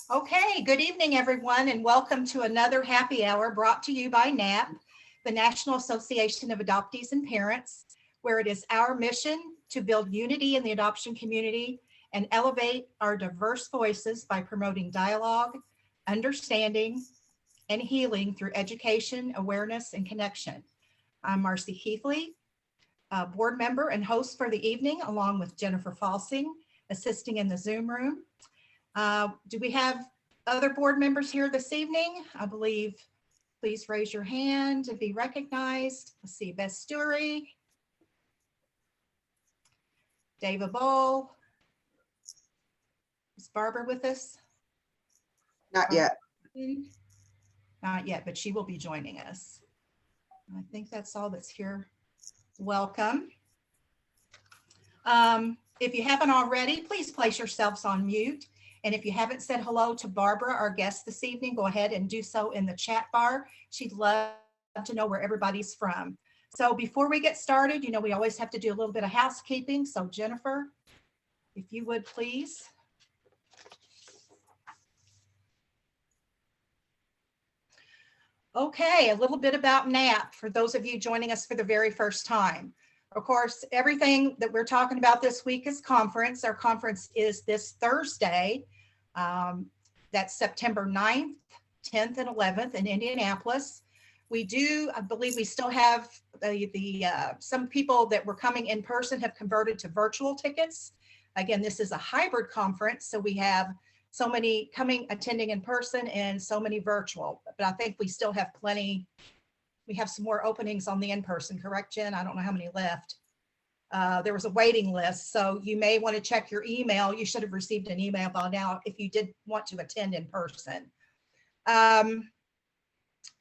Okay, good evening, everyone, and welcome to another happy hour brought to you by NAAP, the National Association of Adoptees and Parents, where it is our mission to build unity in the adoption community and elevate our diverse voices by promoting dialogue, understanding, and healing through education, awareness, and connection. I'm Marcie Keithley, board member and host for the evening, along with Jennifer Falsing, assisting in the Zoom room. Do we have other board members here this evening? I believe, please raise your hand to be recognized. Let's see, Beth Stewart, David Bull. Is Barbara with us? Not yet. Not yet, but she will be joining us. I think that's all that's here. Welcome. If you haven't already, please place yourselves on mute. And if you haven't said hello to Barbara, our guest this evening, go ahead and do so in the chat bar. She'd love to know where everybody's from. So before we get started, you know, we always have to do a little bit of housekeeping. So Jennifer, if you would please. Okay, a little bit about NAAP for those of you joining us for the very first time. Of course, everything that we're talking about this week is conference. Our conference is this Thursday. That's September 9th, 10th, and 11th in Indianapolis. We do, I believe we still have some people that were coming in person have converted to virtual tickets. Again, this is a hybrid conference, so we have so many attending in person and so many virtual, but I think we still have plenty. We have some more openings on the in-person, correct, Jen? I don't know how many left. There was a waiting list, so you may want to check your email. You should have received an email by now if you did want to attend in person.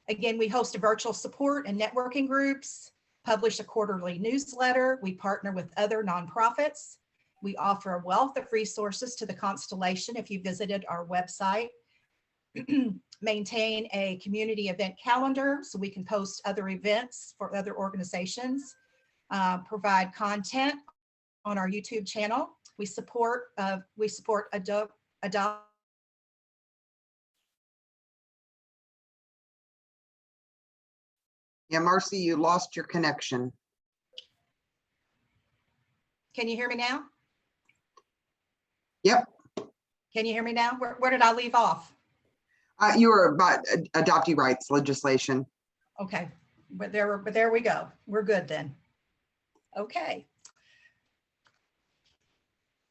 Again, we host a virtual support and networking groups, publish a quarterly newsletter. We partner with other nonprofits. We offer a wealth of resources to the Constellation if you visited our website. Maintain a community event calendar so we can post other events for other organizations. Provide content on our YouTube channel. We support adopt. Yeah, Marcie, you lost your connection. Can you hear me now? Yep. Can you hear me now? Where did I leave off? You were about adoptee rights legislation. Okay, but there we go. We're good then. Okay.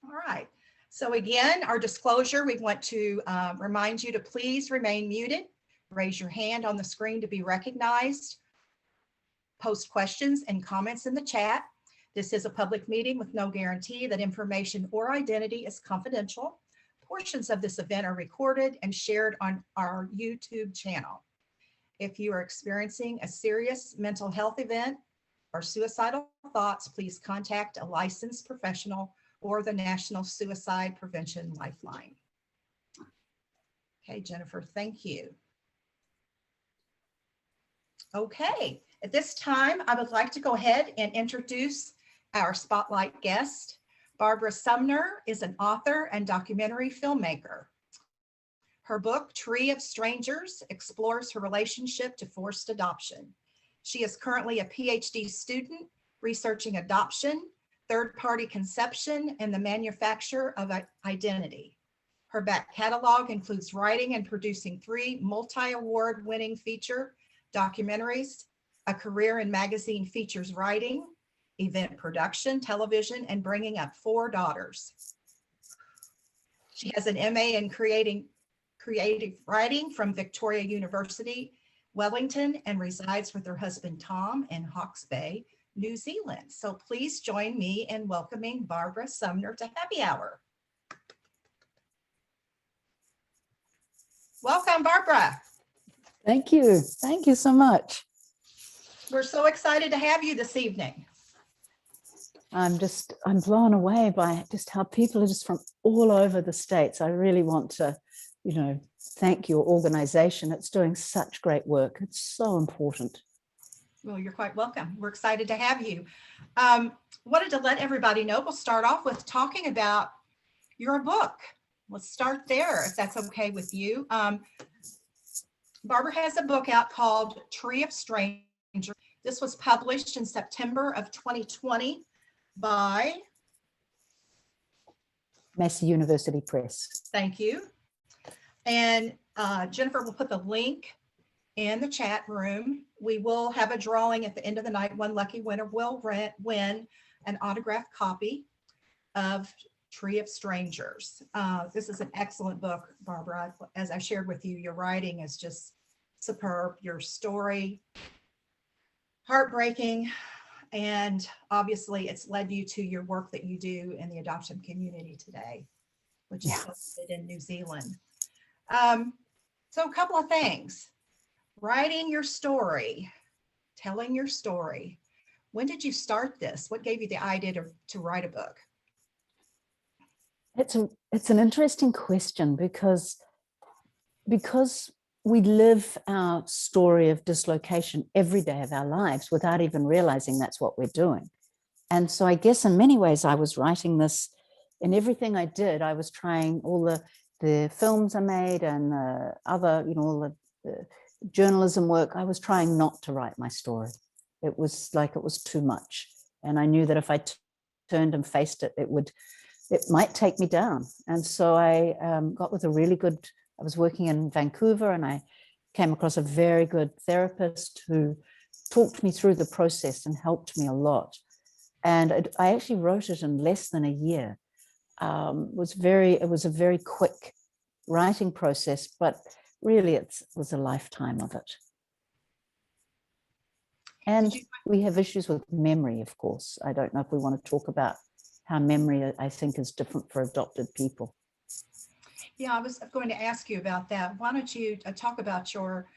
All right. So again, our disclosure, we want to remind you to please remain muted. Raise your hand on the screen to be recognized. Post questions and comments in the chat. This is a public meeting with no guarantee that information or identity is confidential. Portions of this event are recorded and shared on our YouTube channel. If you are experiencing a serious mental health event or suicidal thoughts, please contact a licensed professional or the National Suicide Prevention Lifeline. Okay, Jennifer, thank you. Okay, at this time, I would like to go ahead and introduce our spotlight guest. Barbara Sumner is an author and documentary filmmaker. Her book, Tree of Strangers, explores her relationship to forced adoption. She is currently a PhD student researching adoption, third-party conception, and the manufacture of identity. Her back catalog includes writing and producing 3 multi-award winning feature documentaries, a career in magazine features writing, event production, television, and bringing up 4 daughters. She has an MA in creative writing from Victoria University, Wellington, and resides with her husband, Tom, in Hawke's Bay, New Zealand. So please join me in welcoming Barbara Sumner to Happy Hour. Welcome, Barbara. Thank you. Thank you so much. We're so excited to have you this evening. I'm blown away by just how people are just from all over the States. I really want to, thank your organization. It's doing such great work. It's so important. Well, you're quite welcome. We're excited to have you. Wanted to let everybody know, we'll start off with talking about your book, let's start there, if that's okay with you. Barbara has a book out called Tree of Strangers. This was published in September of 2020 by, Massey University Press. thank you. And Jennifer will put the link in the chat room. We will have a drawing at the end of the night. One lucky winner will win an autographed copy of Tree of Strangers. This is an excellent book, Barbara. As I shared with you, your writing is just superb. Your story, heartbreaking, and obviously it's led you to your work that you do in the adoption community today, which is located in New Zealand. So a couple of things. Writing your story, telling your story. When did you start this? What gave you the idea to write a book? It's an interesting question because we live our story of dislocation every day of our lives without even realizing that's what we're doing. And so I guess in many ways I was writing this in everything I did. I was trying all the films I made and other, all the journalism work. I was trying not to write my story. It was like it was too much. And I knew that if I turned and faced it, it might take me down. And so I got with I was working in Vancouver, and I came across a very good therapist who talked me through the process and helped me a lot. And I actually wrote it in less than a year. It was a very quick writing process, but really it was a lifetime of it. And we have issues with memory, of course. I don't know if we want to talk about how memory, I think, is different for adopted people. Yeah, I was going to ask you about that. Why don't you talk about your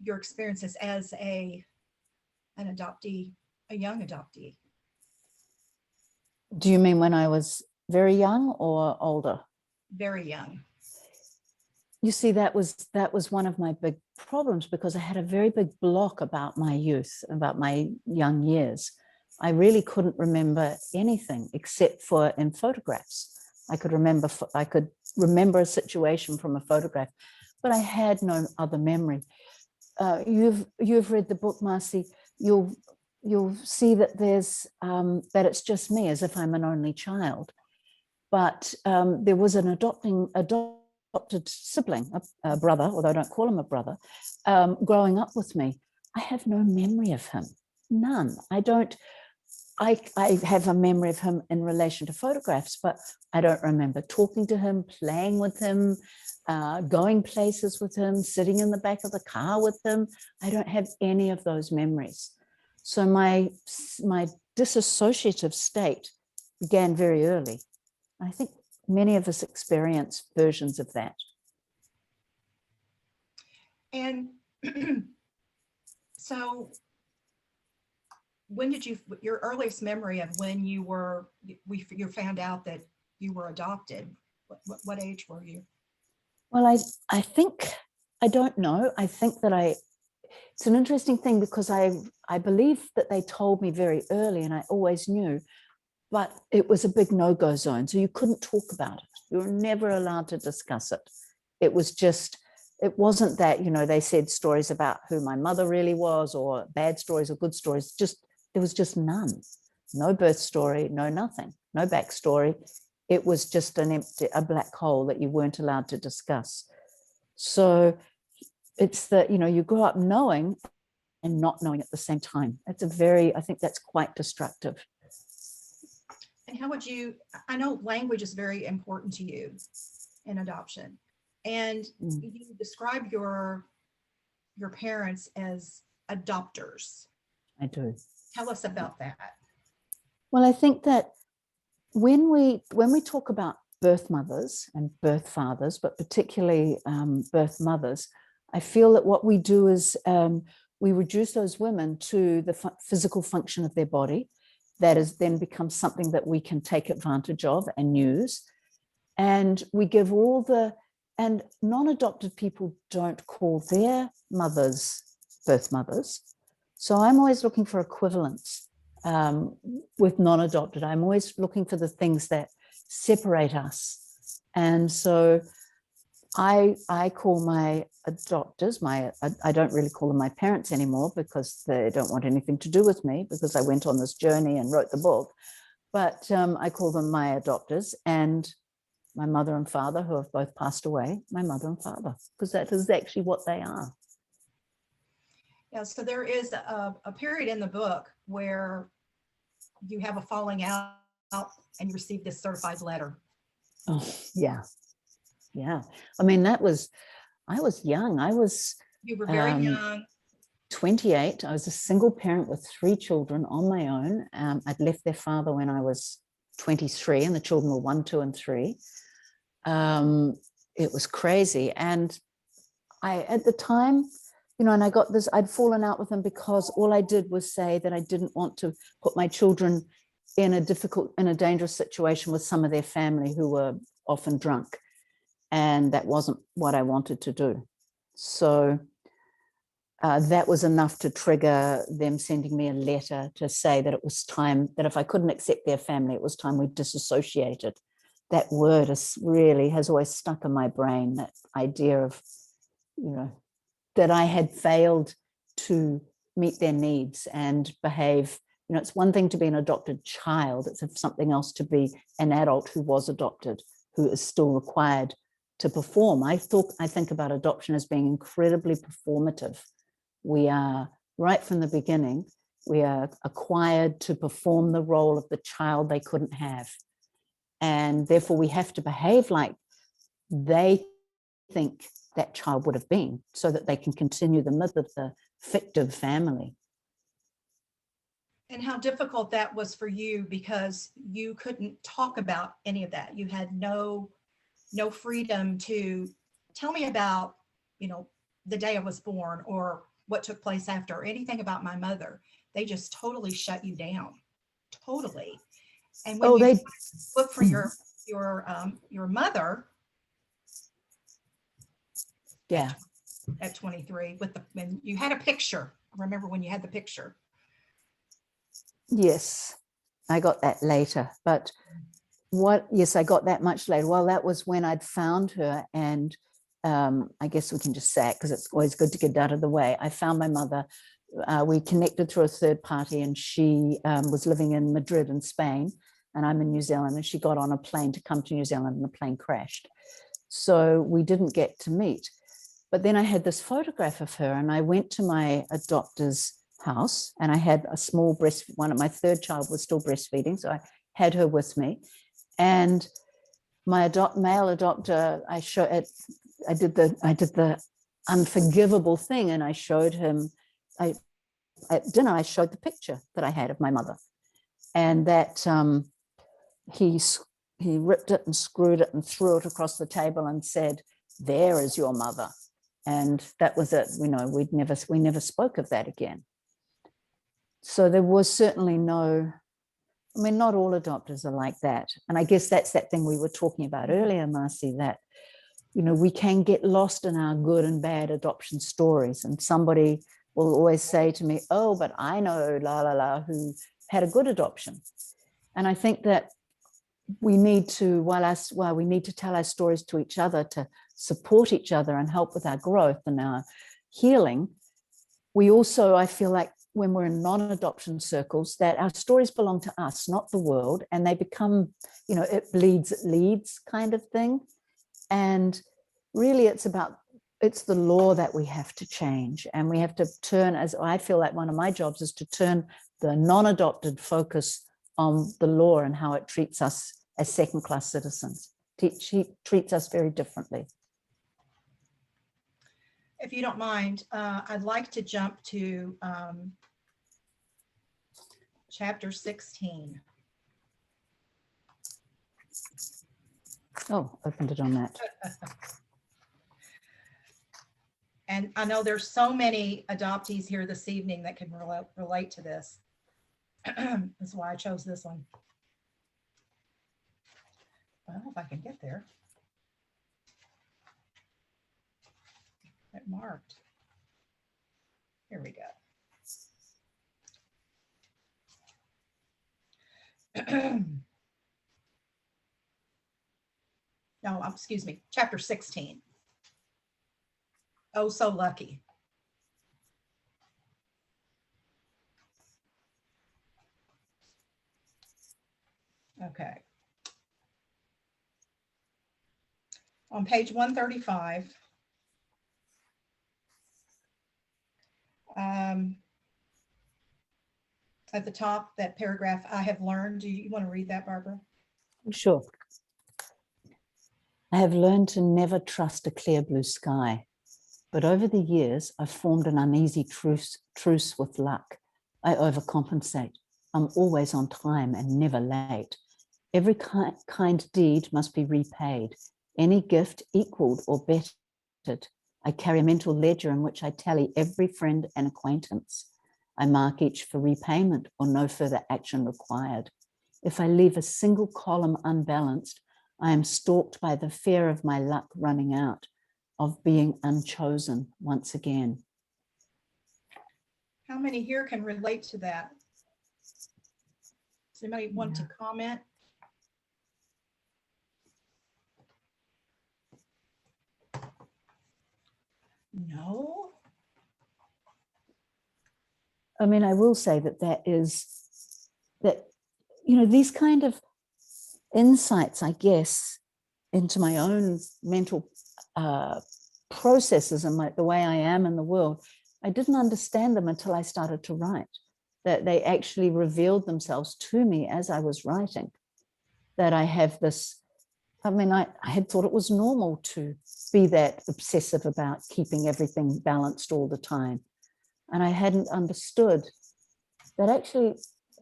experiences as an adoptee, a young adoptee? Do you mean when I was very young or older? Very young. You see, that was one of my big problems, because I had a very big block about my youth, about my young years. I really couldn't remember anything except for in photographs. I could remember a situation from a photograph, but I had no other memory. You've read the book, Marcie. You'll see that there's that it's just me, as if I'm an only child. But there was an adopted sibling, a brother, although I don't call him a brother, growing up with me. I have no memory of him, none. I have a memory of him in relation to photographs, but I don't remember talking to him, playing with him, going places with him, sitting in the back of the car with him. I don't have any of those memories. So my dissociative state began very early. I think many of us experience versions of that. And so when did your earliest memory of when you found out that you were adopted, what age were you? Well, I think, I don't know. I think that it's an interesting thing, because I believe that they told me very early, and I always knew, but it was a big no-go zone. So you couldn't talk about it. You were never allowed to discuss it. It wasn't that, they said stories about who my mother really was, or bad stories or good stories. There was just none. No birth story, no nothing, no backstory. It was just a black hole that you weren't allowed to discuss. So it's that, you grow up knowing and not knowing at the same time. I think that's quite destructive. And how would I know language is very important to you in adoption, and you describe your parents as adopters. I do. Tell us about that. Well, I think that when we talk about birth mothers and birth fathers, but particularly birth mothers, I feel that what we do is we reduce those women to the physical function of their body. That has then become something that we can take advantage of and use. And we give and non-adopted people don't call their mothers birth mothers. So I'm always looking for equivalence with non-adopted. I'm always looking for the things that separate us And so I call my adopters, I don't really call them my parents anymore because they don't want anything to do with me because I went on this journey and wrote the book. But I call them my adopters, and my mother and father, who have both passed away, my mother and father, because that is actually what they are. Yeah, so there is a period in the book where you have a falling out and you receive this certified letter. Oh, yeah. Yeah. I mean, I was young. You were very young. 28. I was a single parent with 3 children on my own. I'd left their father when I was 23, and the children were 1, 2, and 3. It was crazy. And at the time, you know, and I got this, I'd fallen out with him because all I did was say that I didn't want to put my children in a dangerous situation with some of their family who were often drunk. And that wasn't what I wanted to do. So that was enough to trigger them sending me a letter to say that it was time, that if I couldn't accept their family, it was time we disassociated. That word has always stuck in my brain, that idea of, you know, that I had failed to meet their needs and behave. You know, it's one thing to be an adopted child, it's something else to be an adult who was adopted, who is still required to perform. I think about adoption as being incredibly performative. We are, right from the beginning, we are acquired to perform the role of the child they couldn't have. And therefore we have to behave like they think that child would have been, so that they can continue the myth of the fictive family. And how difficult that was for you, because you couldn't talk about any of that. You had no freedom to tell me about, you know, the day I was born or what took place after, or anything about my mother. They just totally shut you down, totally. And when you look for your mother, yeah, at 23, when you had a picture, I remember when you had the picture. Yes, I got that later, but yes, I got that much later. Well, that was when I'd found her, and I guess we can just say it because it's always good to get out of the way. I found my mother. We connected through a third party, and she was living in Madrid in Spain, and I'm in New Zealand, and she got on a plane to come to New Zealand, and the plane crashed. So we didn't get to meet. But then I had this photograph of her, and I went to my adopter's house, and I had a small one of my third child was still breastfeeding, so I had her with me. And my male adopter, I did the unforgivable thing, and I showed him, at dinner, I showed the picture that I had of my mother, and that he ripped it and screwed it and threw it across the table and said, "There is your mother." And that was it. You know, we never spoke of that again. So there was certainly not all adopters are like that. And I guess that's that thing we were talking about earlier, Marcie, that, you know, we can get lost in our good and bad adoption stories. And somebody will always say to me, "Oh, but I know who had a good adoption." And I think that we need to, we need to tell our stories to each other to support each other and help with our growth and our healing. We also, I feel like, when we're in non-adoption circles, that our stories belong to us, not the world, and they become, you know, it bleeds, it leads kind of thing. And really it's the law that we have to change, and we have to turn, as I feel like one of my jobs is to turn the non-adopted focus on the law and how it treats us as second-class citizens. It treats us very differently. If you don't mind, I'd like to jump to chapter 16. Oh, opened it on that. And I know there's so many adoptees here this evening that can relate to this. That's why I chose this one. Well, if I can get there. It marked. Here we go. no, excuse me, chapter 16. Oh, so lucky. Okay. On page 135, at the top, that paragraph, I have learned. Do you want to read that, Barbara? Sure. I have learned to never trust a clear blue sky, but over the years, I've formed an uneasy truce with luck. I overcompensate. I'm always on time and never late. Every kind deed must be repaid. Any gift equaled or bettered. I carry a mental ledger in which I tally every friend and acquaintance. I mark each for repayment or no further action required. If I leave a single column unbalanced, I am stalked by the fear of my luck running out, of being unchosen once again. How many here can relate to that? Does anybody want to comment? No. I mean, I will say that you know, these kind of insights, I guess, into my own mental processes and the way I am in the world, I didn't understand them until I started to write, that they actually revealed themselves to me as I was writing, that I have this, I mean, I had thought it was normal to be that obsessive about keeping everything balanced all the time. And I hadn't understood that actually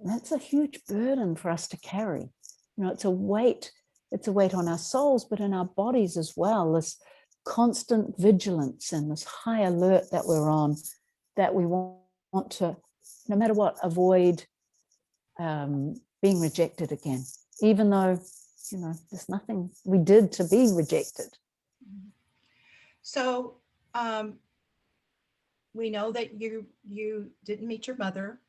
that's a huge burden for us to carry. You know, it's a weight on our souls, but in our bodies as well, this constant vigilance and this high alert that we're on, that we want to, no matter what, avoid being rejected again, even though, you know, there's nothing we did to be rejected. So we know that you didn't meet your mother.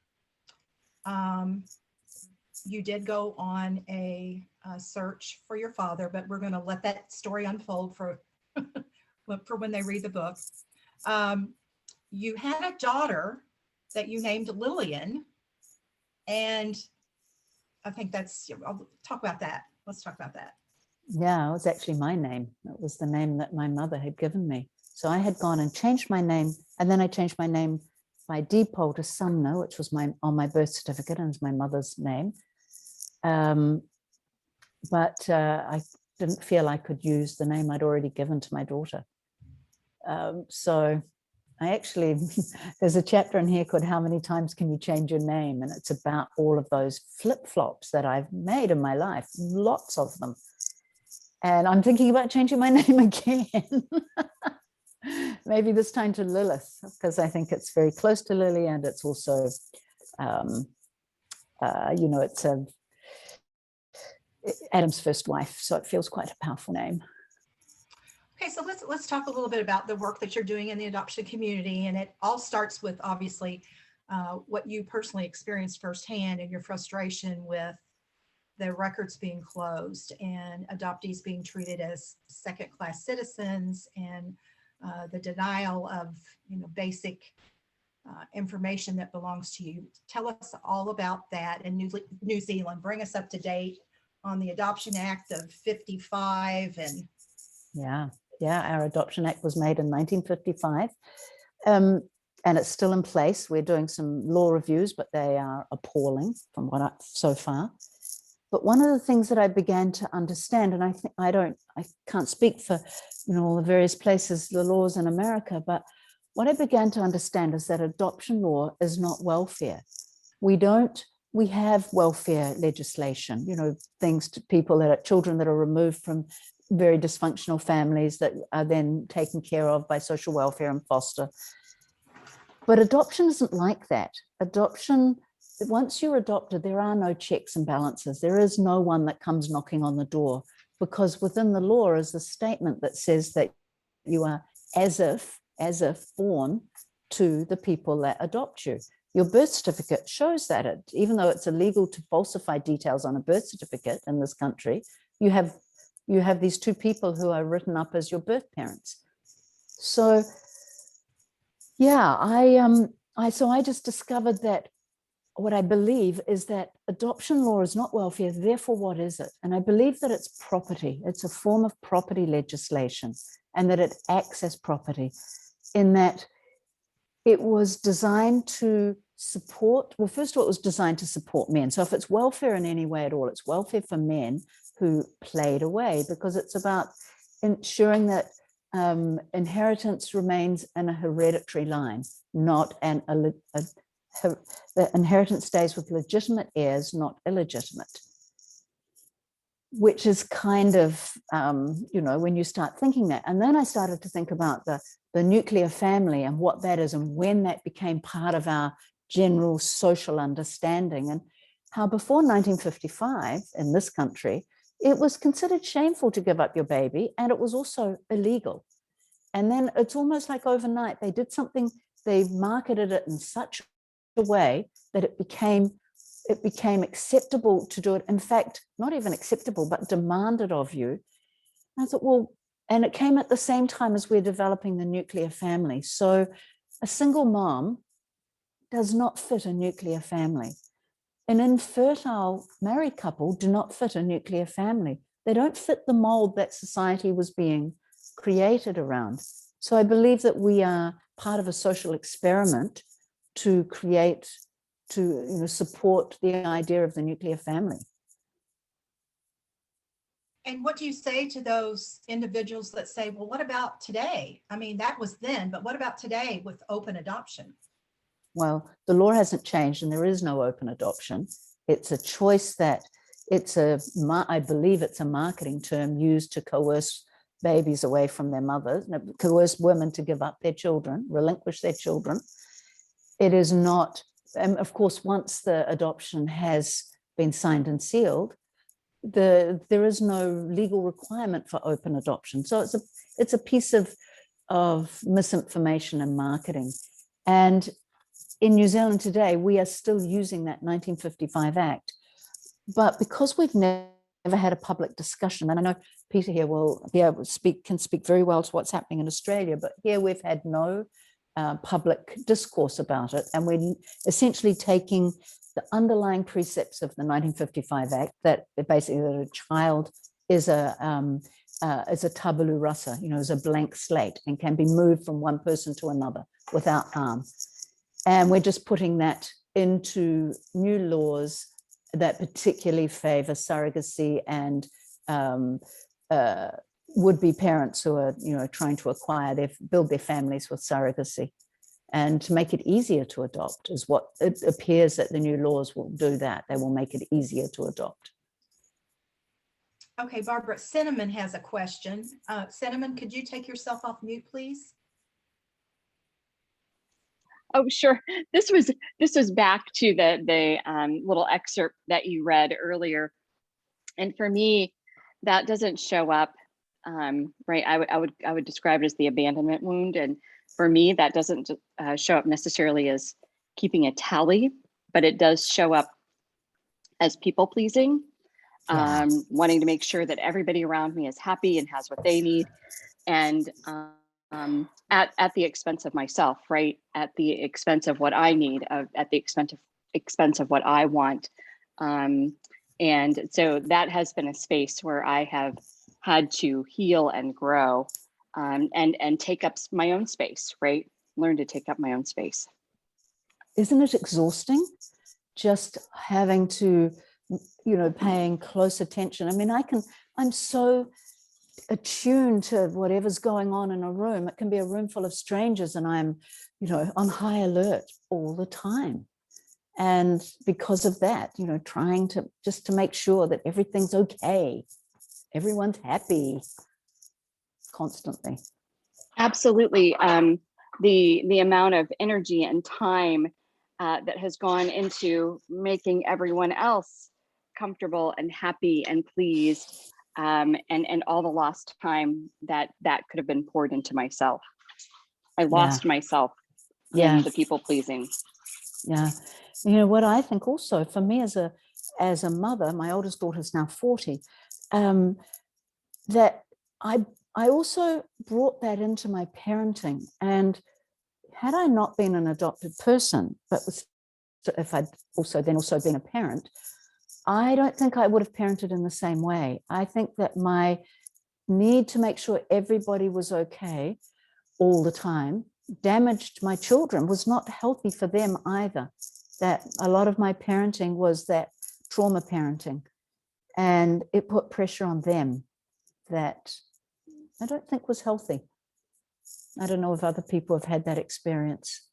You did go on a search for your father, but we're going to let that story unfold for when they read the book. You had a daughter that you named Lillian, and I think I'll talk about that. Let's talk about that. Yeah, it was actually my name. It was the name that my mother had given me. So I had gone and changed my name, and then I changed my name by default to Sumner, which was on my birth certificate and is my mother's name. But I didn't feel I could use the name I'd already given to my daughter. So I actually, there's a chapter in here called How Many Times Can You Change Your Name? And it's about all of those flip-flops that I've made in my life, lots of them. And I'm thinking about changing my name again. Maybe this time to Lilith, because I think it's very close to Lily, and it's also, you know, it's Adam's first wife, so it feels quite a powerful name. Okay, so let's talk a little bit about the work that you're doing in the adoption community, and it all starts with obviously what you personally experienced firsthand and your frustration with the records being closed and adoptees being treated as second-class citizens, and the denial of, you know, basic information that belongs to you. Tell us all about that in New Zealand. Bring us up to date on the Adoption Act of 55. And yeah, our Adoption Act was made in 1955, and it's still in place. We're doing some law reviews, but they are appalling from what so far. But one of the things that I began to understand, and I think I can't speak for, you know, all the various places, the laws in America, but what I began to understand is that adoption law is not welfare. We have welfare legislation, you know, things to people that are children that are removed from very dysfunctional families that are then taken care of by social welfare and foster. But adoption isn't like that. Adoption, once you're adopted, there are no checks and balances. There is no one that comes knocking on the door, because within the law is a statement that says that you are as if born to the people that adopt you. Your birth certificate shows that even though it's illegal to falsify details on a birth certificate in this country, you have you have these two people who are written up as your birth parents. So yeah, I just discovered that what I believe is that adoption law is not welfare, therefore what is it? And I believe that it's property. It's a form of property legislation, and that it acts as property in that it was designed to support, well, first of all, it was designed to support men. So if it's welfare in any way at all, it's welfare for men who played away, because it's about ensuring that inheritance remains in a hereditary line, not the inheritance stays with legitimate heirs, not illegitimate, which is kind of, when you start thinking that. And then I started to think about the nuclear family and what that is, and when that became part of our general social understanding, and how before 1955 in this country, it was considered shameful to give up your baby, and it was also illegal. And then it's almost like overnight, they did something, they marketed it in such a way that it became acceptable to do it. In fact, not even acceptable, but demanded of you. And I thought, well, and it came at the same time as we're developing the nuclear family. So a single mom does not fit a nuclear family. An infertile married couple do not fit a nuclear family. They don't fit the mold that society was being created around. So I believe that we are part of a social experiment to create, to support the idea of the nuclear family. And what do you say to those individuals that say, well, what about today? I mean, that was then, but what about today with open adoption? Well, the law hasn't changed and there is no open adoption. It's a choice that I believe it's a marketing term used to coerce babies away from their mothers, coerce women to give up their children, relinquish their children. It is not, and of course, once the adoption has been signed and sealed, there is no legal requirement for open adoption. So it's a piece of misinformation and marketing. And in New Zealand today, we are still using that 1955 Act. But because we've never had a public discussion, and I know Peter here can speak very well to what's happening in Australia, but here we've had no public discourse about it. And we're essentially taking the underlying precepts of the 1955 Act, that basically that a child is a tabula rasa, is a blank slate and can be moved from one person to another without harm. And we're just putting that into new laws that particularly favor surrogacy and would-be parents who are, trying to build their families with surrogacy, and to make it easier to adopt is what it appears that the new laws will do. That they will make it easier to adopt. Okay, Barbara, Cinnamon has a question. Cinnamon, could you take yourself off mute, please? Oh, sure. This was back to the little excerpt that you read earlier, and for me, that doesn't show up right. I would describe it as the abandonment wound, and for me, that doesn't show up necessarily as keeping a tally, but it does show up as people pleasing, wanting to make sure that everybody around me is happy and has what they need, and at the expense of myself, right? At the expense of what I need, at the expense of what I want. And so that has been a space where I have had to heal and grow, and take up my own space, right? Learn to take up my own space. Isn't it exhausting? Just having to, paying close attention. I mean, I'm so attuned to whatever's going on in a room. It can be a room full of strangers and I'm, on high alert all the time. And because of that, trying to make sure that everything's okay. Everyone's happy constantly. Absolutely. The amount of energy and time that has gone into making everyone else comfortable and happy and pleased, and all the lost time that could have been poured into myself. I lost myself in the people pleasing. Yeah. What I think also for me as a mother, my oldest daughter is now 40. that I also brought that into my parenting. And had I not been an adopted person, but if I'd also been a parent, I don't think I would have parented in the same way. I think that my need to make sure everybody was okay all the time damaged my children, was not healthy for them either. That a lot of my parenting was that trauma parenting, and it put pressure on them that I don't think was healthy. I don't know if other people have had that experience.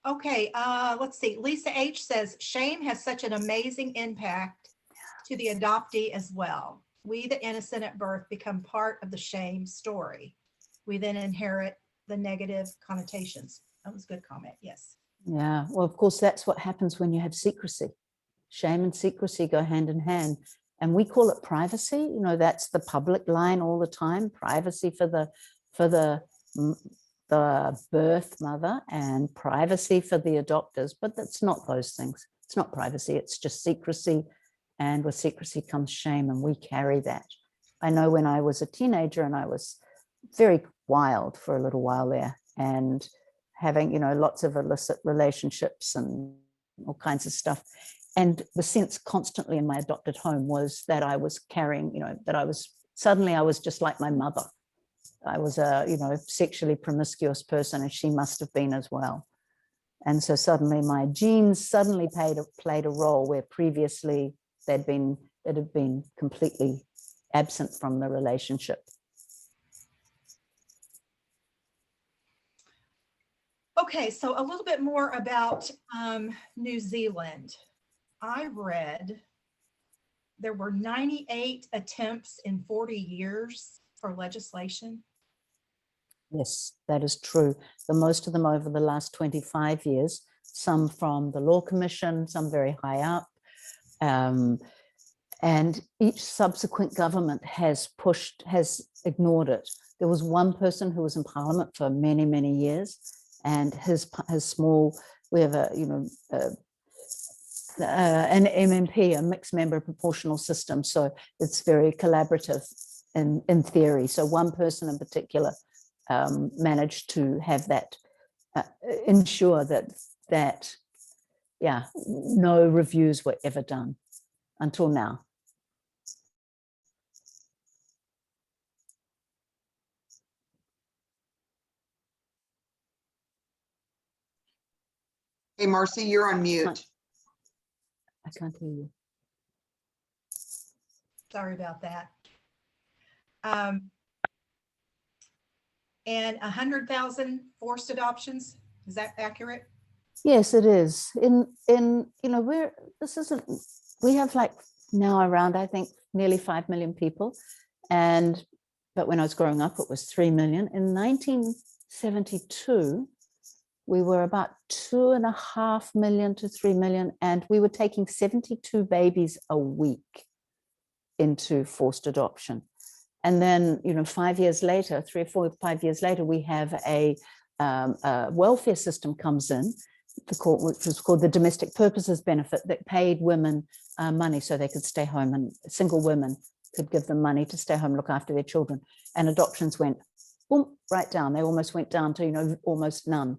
Okay, let's see. Lisa H says, shame has such an amazing impact to the adoptee as well. We, the innocent at birth, become part of the shame story. We then inherit the negative connotations. That was a good comment, yes. Yeah, well, of course, that's what happens when you have secrecy. Shame and secrecy go hand in hand. And we call it privacy. You know, that's the public line all the time. Privacy for the birth mother and privacy for the adopters. But that's not those things. It's not privacy. It's just secrecy. And with secrecy comes shame, and we carry that. I know when I was a teenager and I was very wild for a little while there, and having, you know, lots of illicit relationships and all kinds of stuff. And the sense constantly in my adopted home was that I was carrying, you know, that I was just like my mother. I was a, you know, sexually promiscuous person, and she must have been as well. And so suddenly my genes suddenly played a role where previously that had been completely absent from the relationship. Okay, so a little bit more about New Zealand. I read there were 98 attempts in 40 years for legislation. Yes, that is true. The most of them over the last 25 years, some from the Law Commission, some very high up. And each subsequent government has ignored it. There was one person who was in Parliament for many, many years, and his small, we have an MMP, a mixed member proportional system. So it's very collaborative in theory. So one person in particular managed to have that, ensure that no reviews were ever done until now. Hey, Marcie, you're on mute. I can't hear you. Sorry about that. And 100,000 forced adoptions. Is that accurate? Yes, it is. We have like now around, I think, nearly 5 million people. But when I was growing up, it was 3 million. In 1972, we were about 2.5 million to 3 million, and we were taking 72 babies a week into forced adoption. And then, 5 years later, 3 or 4 or 5 years later, we have a welfare system comes in, which was called the domestic purposes benefit, that paid women money so they could stay home, and single women could give them money to stay home, look after their children. And adoptions went boom, right down. They almost went down to, almost none.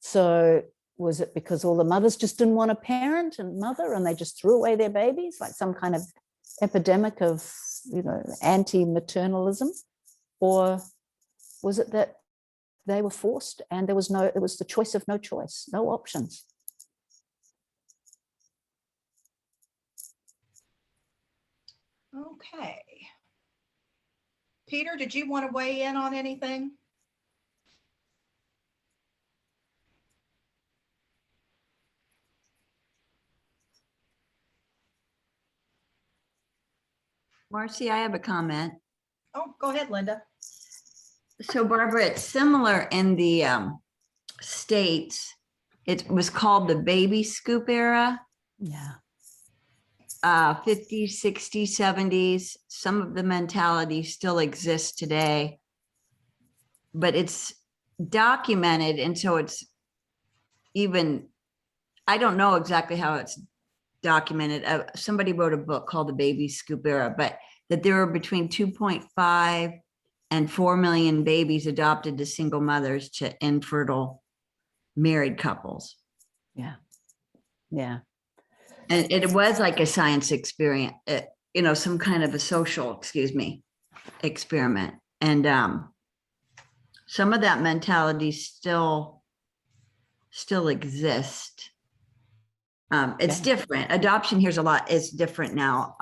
So was it because all the mothers just didn't want a parent and mother, and they just threw away their babies, like some kind of epidemic of, anti-maternalism? Or was it that they were forced and it was the choice of no choice, no options? Okay. Peter, did you want to weigh in on anything? Marcie, I have a comment. Oh, go ahead, Linda. So Barbara, it's similar in the States. It was called the baby scoop era. Yeah. 50s, 60s, 70s. Some of the mentalities still exist today, but it's documented. And so it's even, I don't know exactly how it's documented, somebody wrote a book called The Baby Scoop Era, but that there were between 2.5 and 4 million babies adopted to single mothers to infertile married couples. Yeah. Yeah. And it was like a science experience, some kind of a social, experiment. And some of that mentality still exists. It's different. Adoption here's is different now.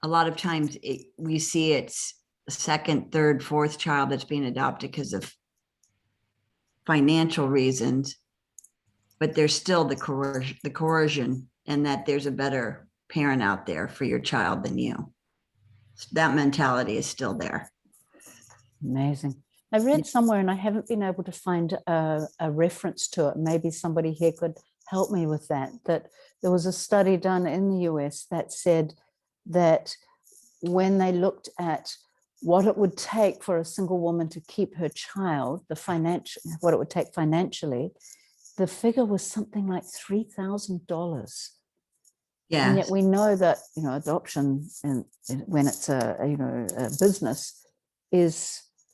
A lot of times we see it's the second, third, fourth child that's being adopted because of financial reasons, but there's still the coercion, and that there's a better parent out there for your child than you. That mentality is still there. Amazing. I read somewhere, and I haven't been able to find a reference to it. Maybe somebody here could help me with that. That there was a study done in the US that said that when they looked at what it would take for a single woman to keep her child, what it would take financially, the figure was something like $3,000. Yeah. And yet we know that, adoption, and when it's a business,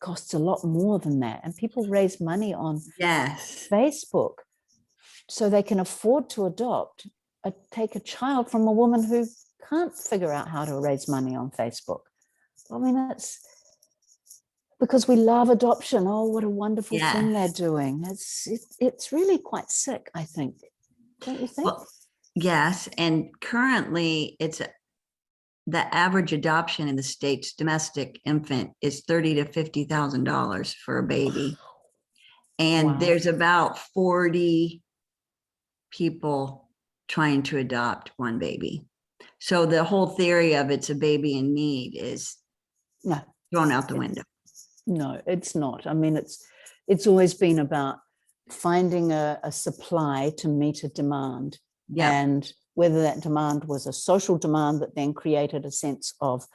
costs a lot more than that. And people raise money on Facebook so they can afford to take a child from a woman who can't figure out how to raise money on Facebook. I mean, it's because we love adoption. Oh, what a wonderful thing they're doing. It's really quite sick, I think. Don't you think? Well, yes. And currently the average adoption in the States, domestic infant, is $30,000 to $50,000 for a baby. And there's about 40 people trying to adopt one baby. So the whole theory of it's a baby in need is thrown out the window. No, it's not. I mean, it's always been about finding a supply to meet a demand. Yeah. And whether that demand was a social demand that then created a sense of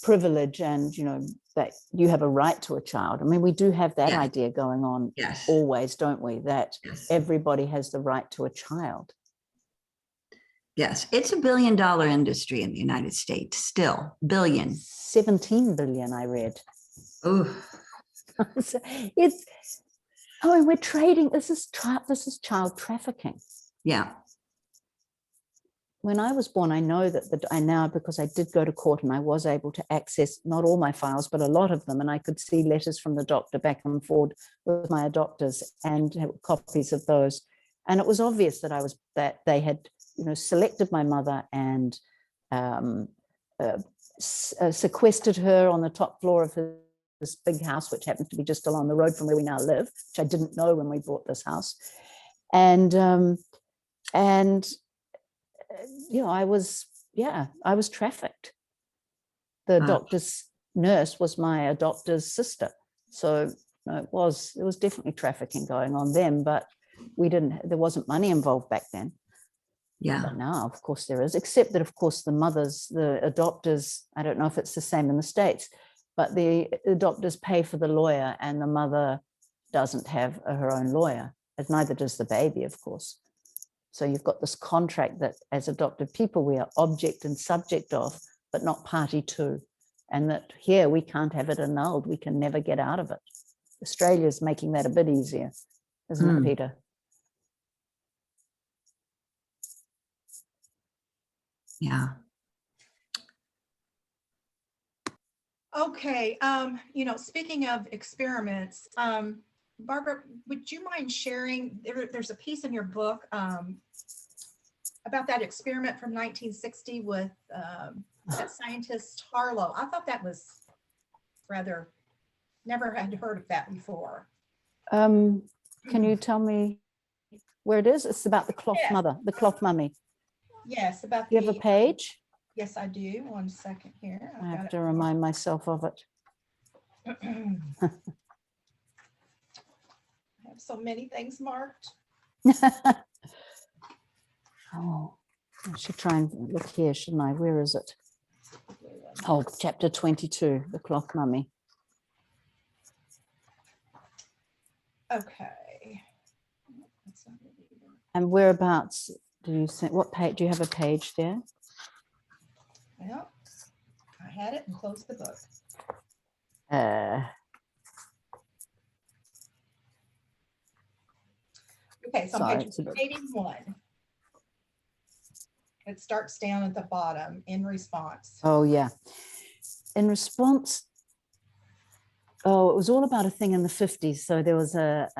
privilege and, that you have a right to a child. I mean, we do have that idea going on always, don't we? That everybody has the right to a child. Yes, it's $1 billion industry in the United States, still billion. 17 billion, I read. Oh, So we're trading. This is child trafficking. Yeah. When I was born, I know that because I did go to court and I was able to access not all my files, but a lot of them. And I could see letters from the doctor back and forward with my adopters and copies of those. And it was obvious that they had, selected my mother and sequestered her on the top floor of this big house, which happened to be just along the road from where we now live, which I didn't know when we bought this house. And I was trafficked. The doctor's nurse was my adopter's sister. So it was definitely trafficking going on then, but there wasn't money involved back then. Yeah. But now, of course, there is, except that, of course, the adopters, I don't know if it's the same in the States, but the adopters pay for the lawyer and the mother doesn't have her own lawyer, and neither does the baby, of course. So you've got this contract that as adopted people, we are object and subject of, but not party to. And that here we can't have it annulled. We can never get out of it. Australia's making that a bit easier, isn't it, Peter? Yeah. Okay. Speaking of experiments, Barbara, would you mind sharing, there's a piece in your book about that experiment from 1960 with that scientist Harlow. I thought that was never had heard of that before. Can you tell me where it is? It's about the cloth mother, the cloth mummy. Yes, about you have a page? Yes, I do. 1 second here. I have to remind myself of it. I have so many things marked. Oh, I should try and look here, shouldn't I? Where is it? Oh, chapter 22, the cloth mummy. Okay. That's And whereabouts do you think, what page, do you have a page there? Well, I had it and closed the book. Okay, so on Sorry, page it's a bit- 81. It starts down at the bottom, in response. Oh, yeah. In response, oh, it was all about a thing in the 50s. So there was a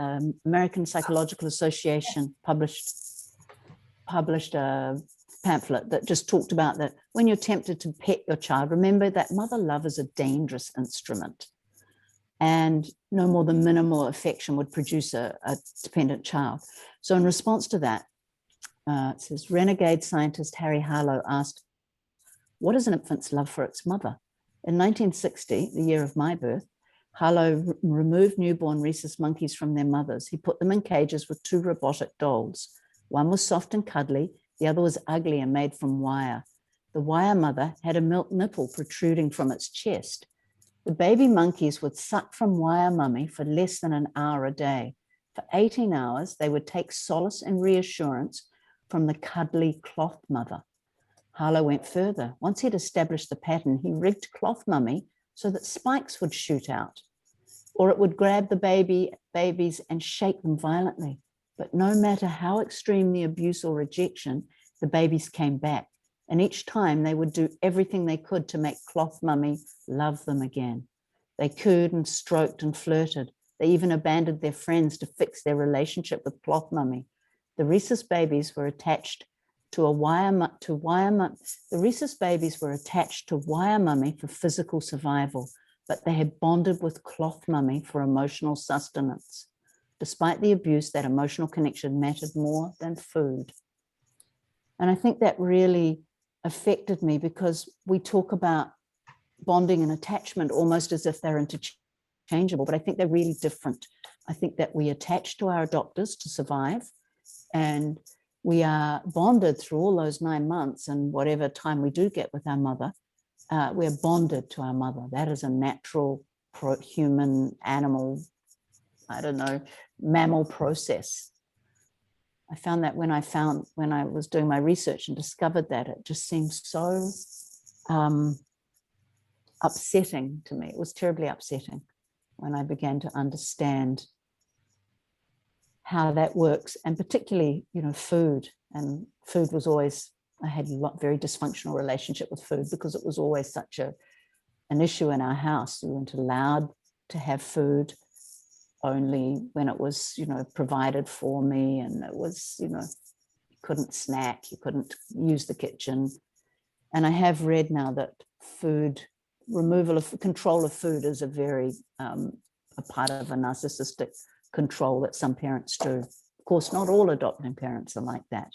American Psychological Association published a pamphlet that just talked about that when you're tempted to pet your child, remember that mother love is a dangerous instrument, and no more than minimal affection would produce a dependent child. So in response to that, it says, renegade scientist Harry Harlow asked, what is an infant's love for its mother? In 1960, the year of my birth, Harlow removed newborn rhesus monkeys from their mothers. He put them in cages with 2 robotic dolls. One was soft and cuddly, the other was ugly and made from wire. The wire mother had a milk nipple protruding from its chest. The baby monkeys would suck from wire mummy for less than an hour a day. For 18 hours, they would take solace and reassurance from the cuddly cloth mother. Harlow went further. Once he'd established the pattern, he rigged cloth mummy so that spikes would shoot out, or it would grab the babies and shake them violently. But no matter how extreme the abuse or rejection, the babies came back. And each time they would do everything they could to make cloth mummy love them again. They cooed and stroked and flirted. They even abandoned their friends to fix their relationship with cloth mummy. The rhesus babies were attached to wire mummy for physical survival, but they had bonded with cloth mummy for emotional sustenance. Despite the abuse, that emotional connection mattered more than food. And I think that really affected me, because we talk about bonding and attachment almost as if they're interchangeable, but I think they're really different. I think that we attach to our adopters to survive, and we are bonded through all those 9 months and whatever time we do get with our mother, we're bonded to our mother. That is a natural human animal, I don't know, mammal process. I found that when I was doing my research and discovered that, it just seemed so upsetting to me. It was terribly upsetting when I began to understand how that works, and particularly, food. And food was always, I had a very dysfunctional relationship with food, because it was always such an issue in our house. We weren't allowed to have food, only when it was, provided for me, and it was, you couldn't snack, you couldn't use the kitchen. And I have read now that control of food is a very, a part of a narcissistic control that some parents do. Of course, not all adopting parents are like that,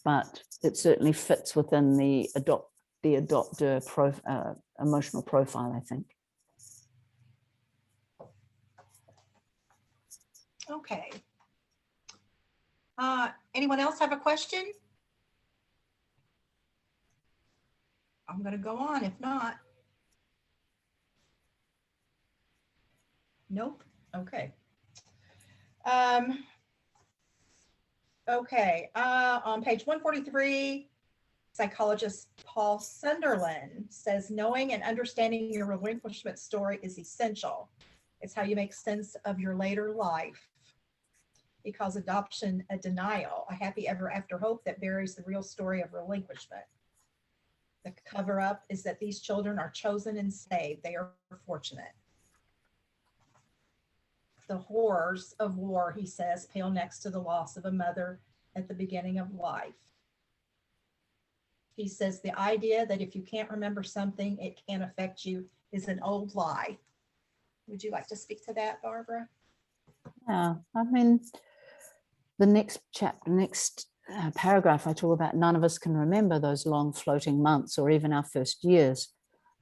but it certainly fits within the adopter emotional profile, I think. Okay. Anyone else have a question? I'm going to go on if not. Nope. Okay. Okay. On page 143, psychologist Paul Sunderland says, knowing and understanding your relinquishment story is essential. It's how you make sense of your later life. He calls adoption a denial, a happy ever after hope that buries the real story of relinquishment. The cover up is that these children are chosen and saved. They are fortunate. The horrors of war, he says, pale next to the loss of a mother at the beginning of life. He says the idea that if you can't remember something, it can't affect you is an old lie. Would you like to speak to that, Barbara? Yeah, I mean, the next paragraph, I talk about none of us can remember those long floating months or even our first years.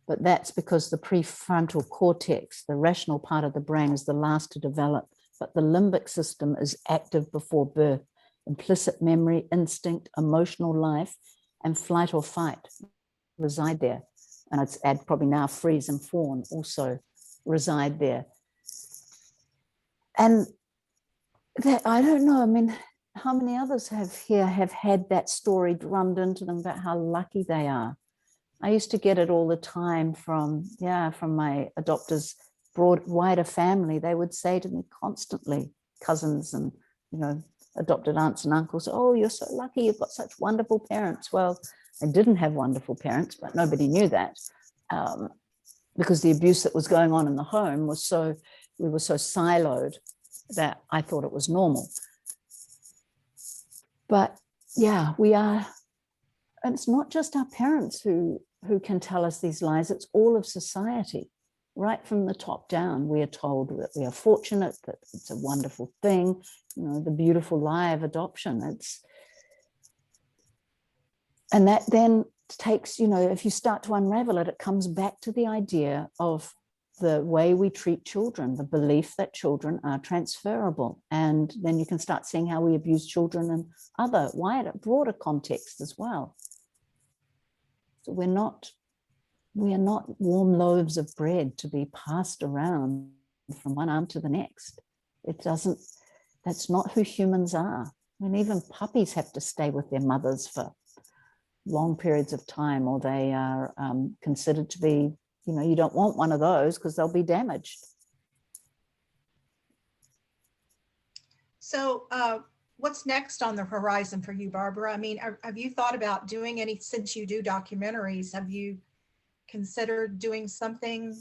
But that's because the prefrontal cortex, the rational part of the brain, is the last to develop. But the limbic system is active before birth. Implicit memory, instinct, emotional life, and flight or fight reside there. And I'd add probably now freeze and fawn also reside there. And that, I don't know, I mean, how many others have had that story drummed into them about how lucky they are? I used to get it all the time from my adopters' wider family. They would say to me constantly, cousins and, adopted aunts and uncles, oh, you're so lucky, you've got such wonderful parents. Well, I didn't have wonderful parents, but nobody knew that, because the abuse that was going on in the home we were so siloed that I thought it was normal. But yeah, we are, and it's not just our parents who can tell us these lies, it's all of society. Right from the top down, we are told that we are fortunate, that it's a wonderful thing, the beautiful lie of adoption. And that then takes, if you start to unravel it, it comes back to the idea of the way we treat children, the belief that children are transferable. And then you can start seeing how we abuse children in other wider, broader contexts as well. So we are not warm loaves of bread to be passed around from one arm to the next. That's not who humans are. I mean, even puppies have to stay with their mothers for long periods of time, or they are considered to be, you don't want one of those because they'll be damaged. So what's next on the horizon for you, Barbara? I mean, have you thought about doing any, since you do documentaries, have you considered doing something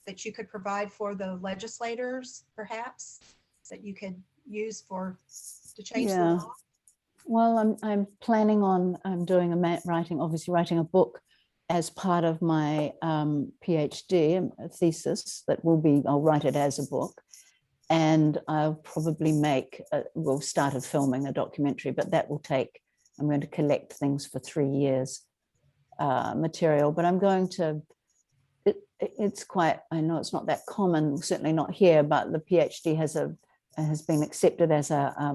that you could provide for the legislators, perhaps, that you could use to change the law? Well, I'm planning on writing a book as part of my PhD, a thesis I'll write it as a book, and I'll probably we'll start filming a documentary, but that will take, I'm going to collect things for 3 years, material, but I'm going to, it's quite, I know it's not that common, certainly not here, but the PhD has been accepted as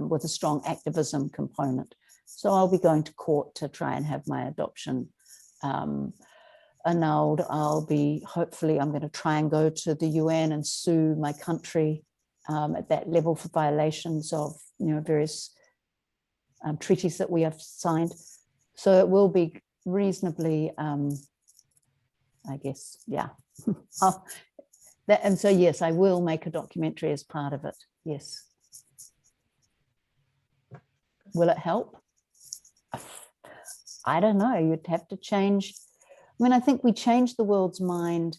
with a strong activism component. So I'll be going to court to try and have my adoption annulled. I'm going to try and go to the UN and sue my country at that level for violations of various treaties that we have signed. So it will be reasonably, I guess, yeah. And so yes, I will make a documentary as part of it. Yes. Will it help? I don't know. You'd have to change. I mean, I think we changed the world's mind.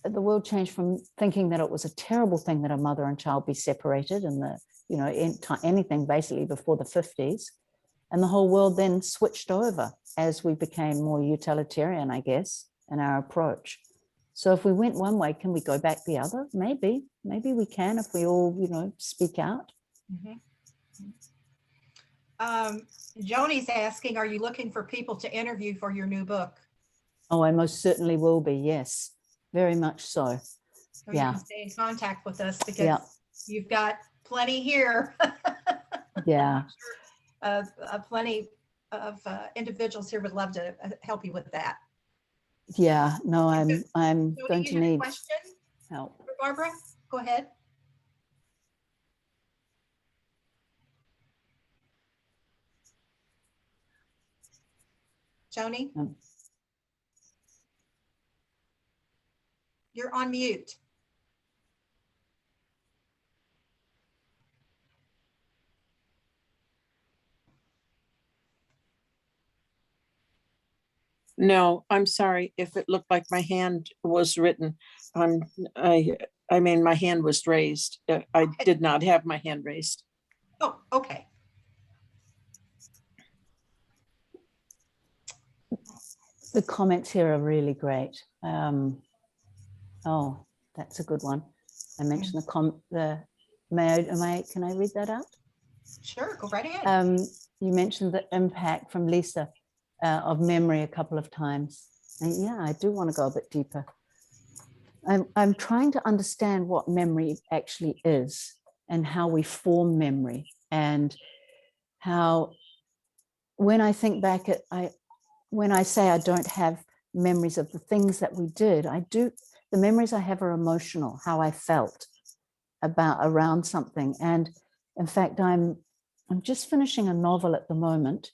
The world changed from thinking that it was a terrible thing that a mother and child be separated in anything basically before the 50s. And the whole world then switched over as we became more utilitarian, I guess, in our approach. So if we went one way, can we go back the other? Maybe we can if we all, speak out. Mm-hmm. Joni's asking, are you looking for people to interview for your new book? Oh, I most certainly will be. Yes, very much so. So you can stay in contact with us because you've got plenty here. Yeah. Plenty of individuals here would love to help you with that. Yeah, no, I'm So going to need question help. for Barbara? Go ahead. Joni? You're on mute. No, I'm sorry if it looked like my hand was written. I mean, my hand was raised. I did not have my hand raised. Oh, okay. The comments here are really great. Oh, that's a good one. I mentioned can I read that out? Sure, go right ahead. You mentioned the impact from Lisa of memory a couple of times. And yeah, I do want to go a bit deeper. I'm trying to understand what memory actually is and how we form memory, and how when I think back when I say I don't have memories of the things that we did, the memories I have are emotional, how I felt around something. And in fact, I'm I'm just finishing a novel at the moment,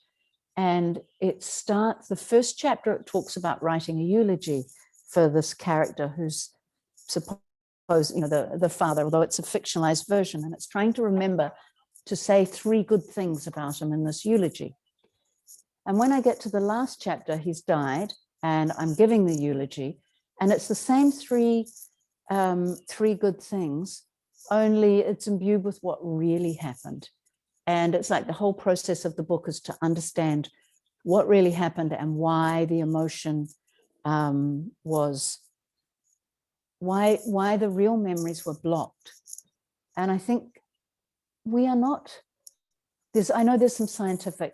and it starts, the first chapter, it talks about writing a eulogy for this character who's supposed, the father, although it's a fictionalized version, and it's trying to remember to say 3 good things about him in this eulogy. And when I get to the last chapter, he's died, and I'm giving the eulogy, and it's the same 3 good things, only it's imbued with what really happened. And it's like the whole process of the book is to understand what really happened and why the emotion was, why the real memories were blocked. And I think we are not, I know there's some scientific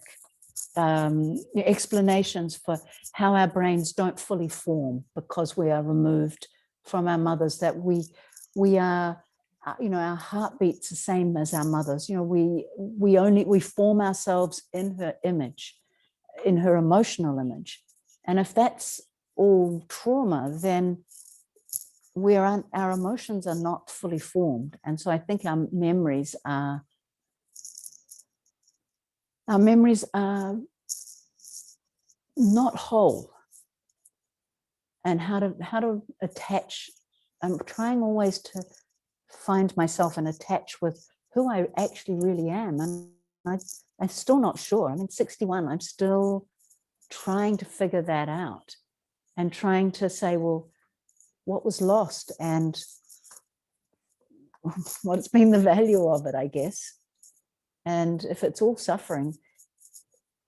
explanations for how our brains don't fully form because we are removed from our mothers, that we are, our heartbeat's the same as our mothers. We form ourselves in her image, in her emotional image. And if that's all trauma, then our emotions are not fully formed. And so I think our memories are not whole. And how to attach, I'm trying always to find myself and attach with who I actually really am. And I'm still not sure. I'm 61, I'm still trying to figure that out and trying to say, well, what was lost and what's been the value of it, I guess. And if it's all suffering,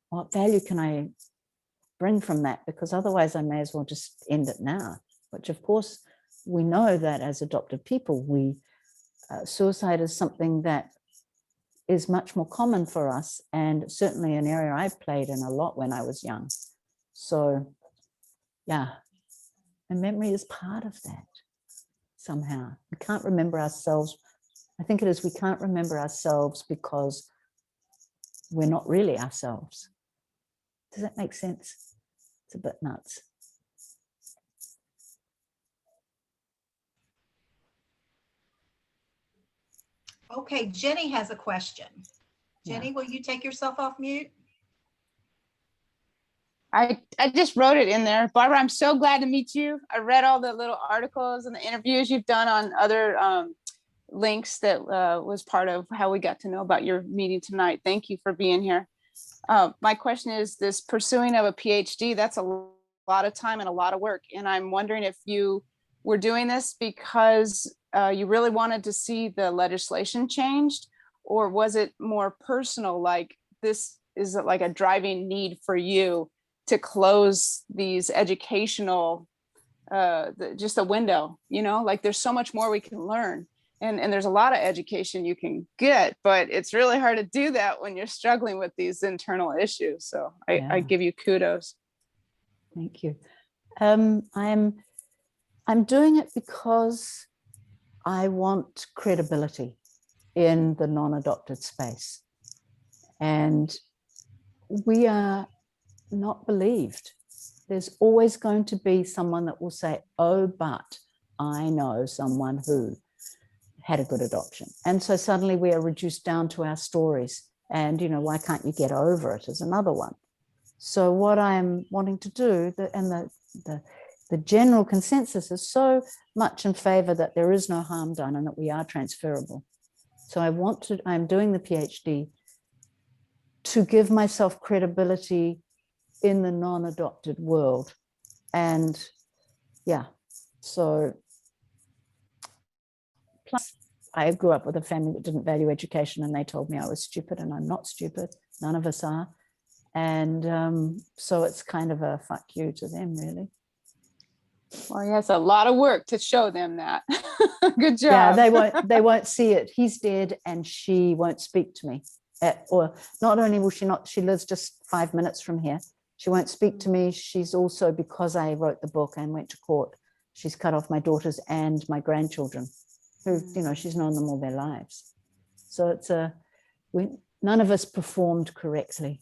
what value can I bring from that? Because otherwise I may as well just end it now, which of course we know that as adopted people, suicide is something that is much more common for us, and certainly an area I played in a lot when I was young. So yeah, and memory is part of that somehow. We can't remember ourselves. I think it is, we can't remember ourselves because we're not really ourselves. Does that make sense? It's a bit nuts. Okay, Jenny has a question. Yeah. Jenny, will you take yourself off mute? I just wrote it in there. Barbara, I'm so glad to meet you. I read all the little articles and the interviews you've done on other links that was part of how we got to know about your meeting tonight. Thank you for being here. My question is, this pursuing of a PhD, that's a lot of time and a lot of work. And I'm wondering if you were doing this because you really wanted to see the legislation changed, or was it more personal, like this is like a driving need for you to close these educational, just a window, like there's so much more we can learn. And there's a lot of education you can get, but it's really hard to do that when you're struggling with these internal issues. So I give you kudos. Thank you. I'm doing it because I want credibility in the non-adopted space. And we are not believed. There's always going to be someone that will say, oh, but I know someone who had a good adoption. And so suddenly we are reduced down to our stories. And, why can't you get over it is another one. So what I'm wanting to do, and the general consensus is so much in favor that there is no harm done and that we are transferable. So I'm doing the PhD to give myself credibility in the non-adopted world. And yeah, so plus I grew up with a family that didn't value education, and they told me I was stupid, and I'm not stupid. None of us are. And so it's kind of a fuck you to them, really. Well, yeah, it's a lot of work to show them that. Good job. Yeah, they won't see it. He's dead and she won't speak to me. Or not only will she not, she lives just 5 minutes from here. She won't speak to me. She's also, because I wrote the book and went to court, she's cut off my daughters and my grandchildren, who, she's known them all their lives. So it's none of us performed correctly.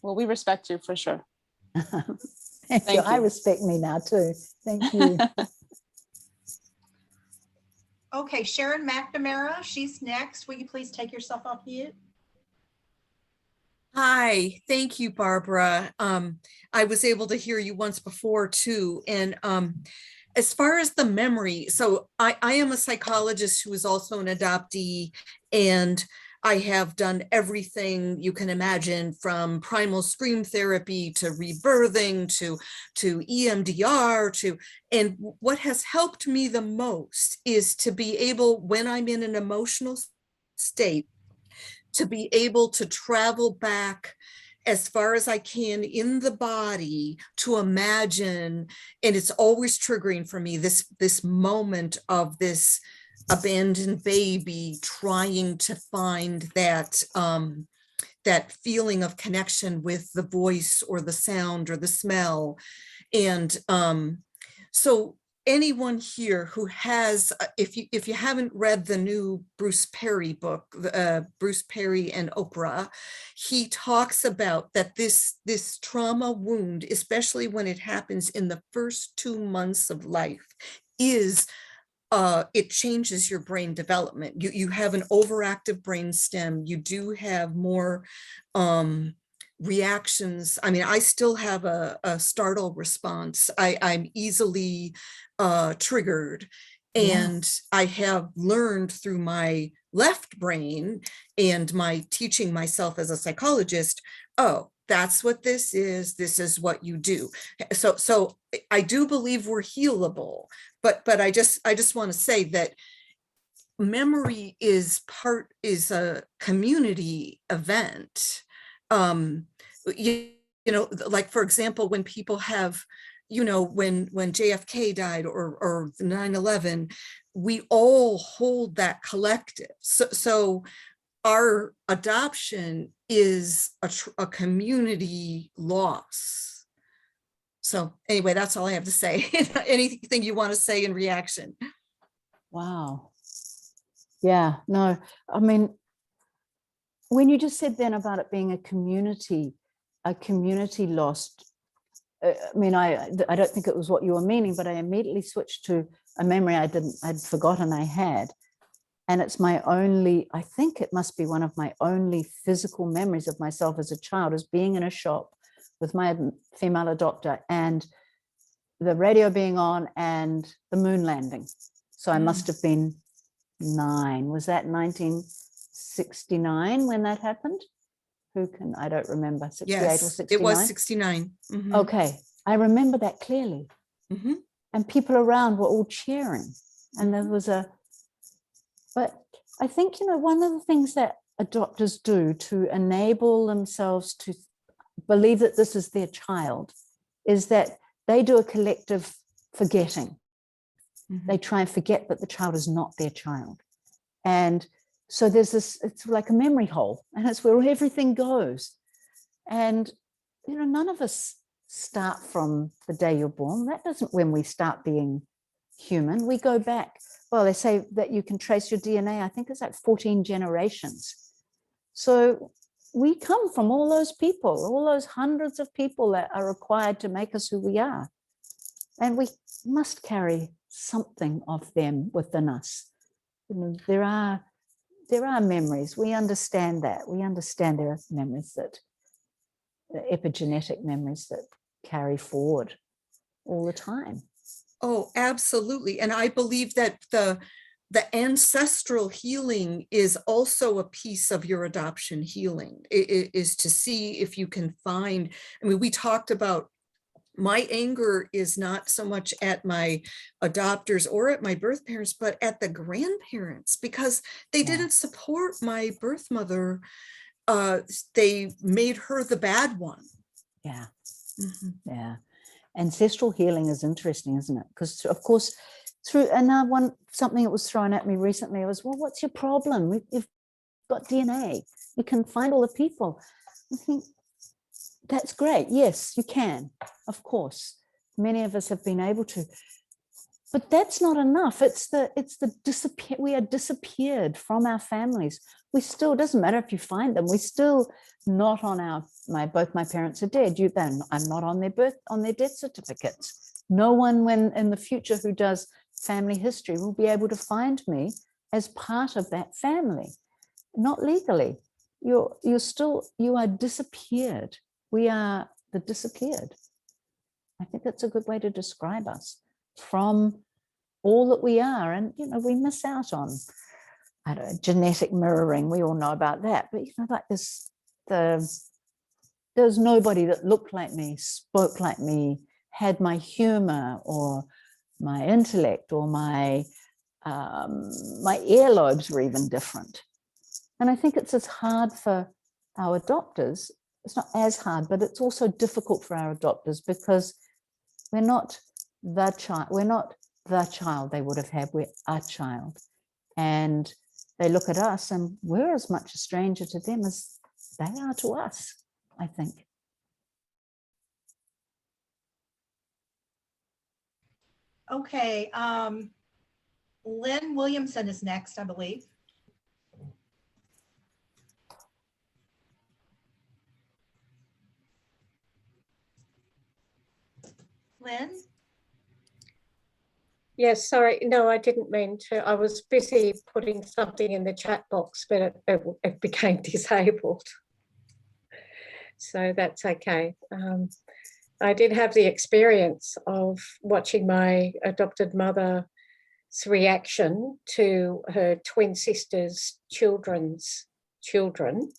Well, we respect you for sure. Thank you. I respect me now too. Thank you. Okay, Sharon McNamara, she's next. Will you please take yourself off mute? Hi, thank you, Barbara. I was able to hear you once before too. And as far as the memory, so I am a psychologist who is also an adoptee, and I have done everything you can imagine, from primal scream therapy to rebirthing to EMDR and what has helped me the most is to be able, when I'm in an emotional state, to be able to travel back as far as I can in the body to imagine, and it's always triggering for me, this moment of this abandoned baby trying to find that that feeling of connection with the voice or the sound or the smell. And so anyone here who has, if you haven't read the new Bruce Perry book, Bruce Perry and Oprah, he talks about that this trauma wound, especially when it happens in the first 2 months of life, is it changes your brain development. You have an overactive brain stem. You do have more reactions. I mean, I still have a startle response. I'm easily triggered. And I have learned through my left brain and my teaching myself as a psychologist, oh, that's what this is. This is what you do. So I do believe we're healable, but I just want to say that memory is a community event. You know, like, for example, when people have, you know, when JFK died or 9/11, we all hold that collective. So our adoption is a community loss. So anyway, that's all I have to say. Anything you want to say in reaction? Wow. Yeah, no, I mean, when you just said then about it being a community lost, I mean, I don't think it was what you were meaning, but I immediately switched to a memory I'd forgotten I had. And it's my only, I think it must be one of my only physical memories of myself as a child, is being in a shop with my female adopter and the radio being on and the moon landing. So I must have been 9. Was that 1969 when that happened? I don't remember, 68 or 69? It was 69. Mm-hmm. Okay, I remember that clearly. Mm-hmm. And people around were all cheering. And there was but I think, you know, one of the things that adopters do to enable themselves to believe that this is their child is that they do a collective forgetting. Mm-hmm. They try and forget that the child is not their child. And so there's this, it's like a memory hole, and it's where everything goes. And, you know, none of us start from the day you're born. That doesn't when we start being human. We go back. Well, they say that you can trace your DNA. I think it's like 14 generations. So we come from all those people, all those hundreds of people that are required to make us who we are. And we must carry something of them within us. You know, there are memories. We understand that. We understand there are memories that, epigenetic memories that carry forward all the time. Oh, absolutely. And I believe that the ancestral healing is also a piece of your adoption healing. It is to see if you can find, I mean, we talked about, my anger is not so much at my adopters or at my birth parents, but at the grandparents, because they didn't support my birth mother. They made her the bad one. Yeah. Mm-hmm. Yeah. Ancestral healing is interesting, isn't it? Because, of course, something that was thrown at me recently was, well, what's your problem? We've got DNA. You can find all the people. I think that's great. Yes, you can. Of course, many of us have been able to, but that's not enough. It's the disappear. We are disappeared from our families. We still, doesn't matter if you find them. We still not on both my parents are dead. I'm not on their death certificates. No one in the future who does family history will be able to find me as part of that family, not legally. You are disappeared. We are the disappeared. I think that's a good way to describe us, from all that we are. And, you know, we miss out on, I don't know, genetic mirroring. We all know about that. But, you know, like this, there's nobody that looked like me, spoke like me, had my humor or my intellect, or my earlobes were even different. And I think it's as hard for our adopters. It's not as hard, but it's also difficult for our adopters, because we're not the child. We're not the child they would have had. We're a child. And they look at us and we're as much a stranger to them as they are to us, I think. Okay, Lynn Williamson is next, I believe. Lynn? Yes, sorry. No, I didn't mean to. I was busy putting something in the chat box, but it became disabled. So that's okay. I did have the experience of watching my adopted mother's reaction to her twin sister's children's children.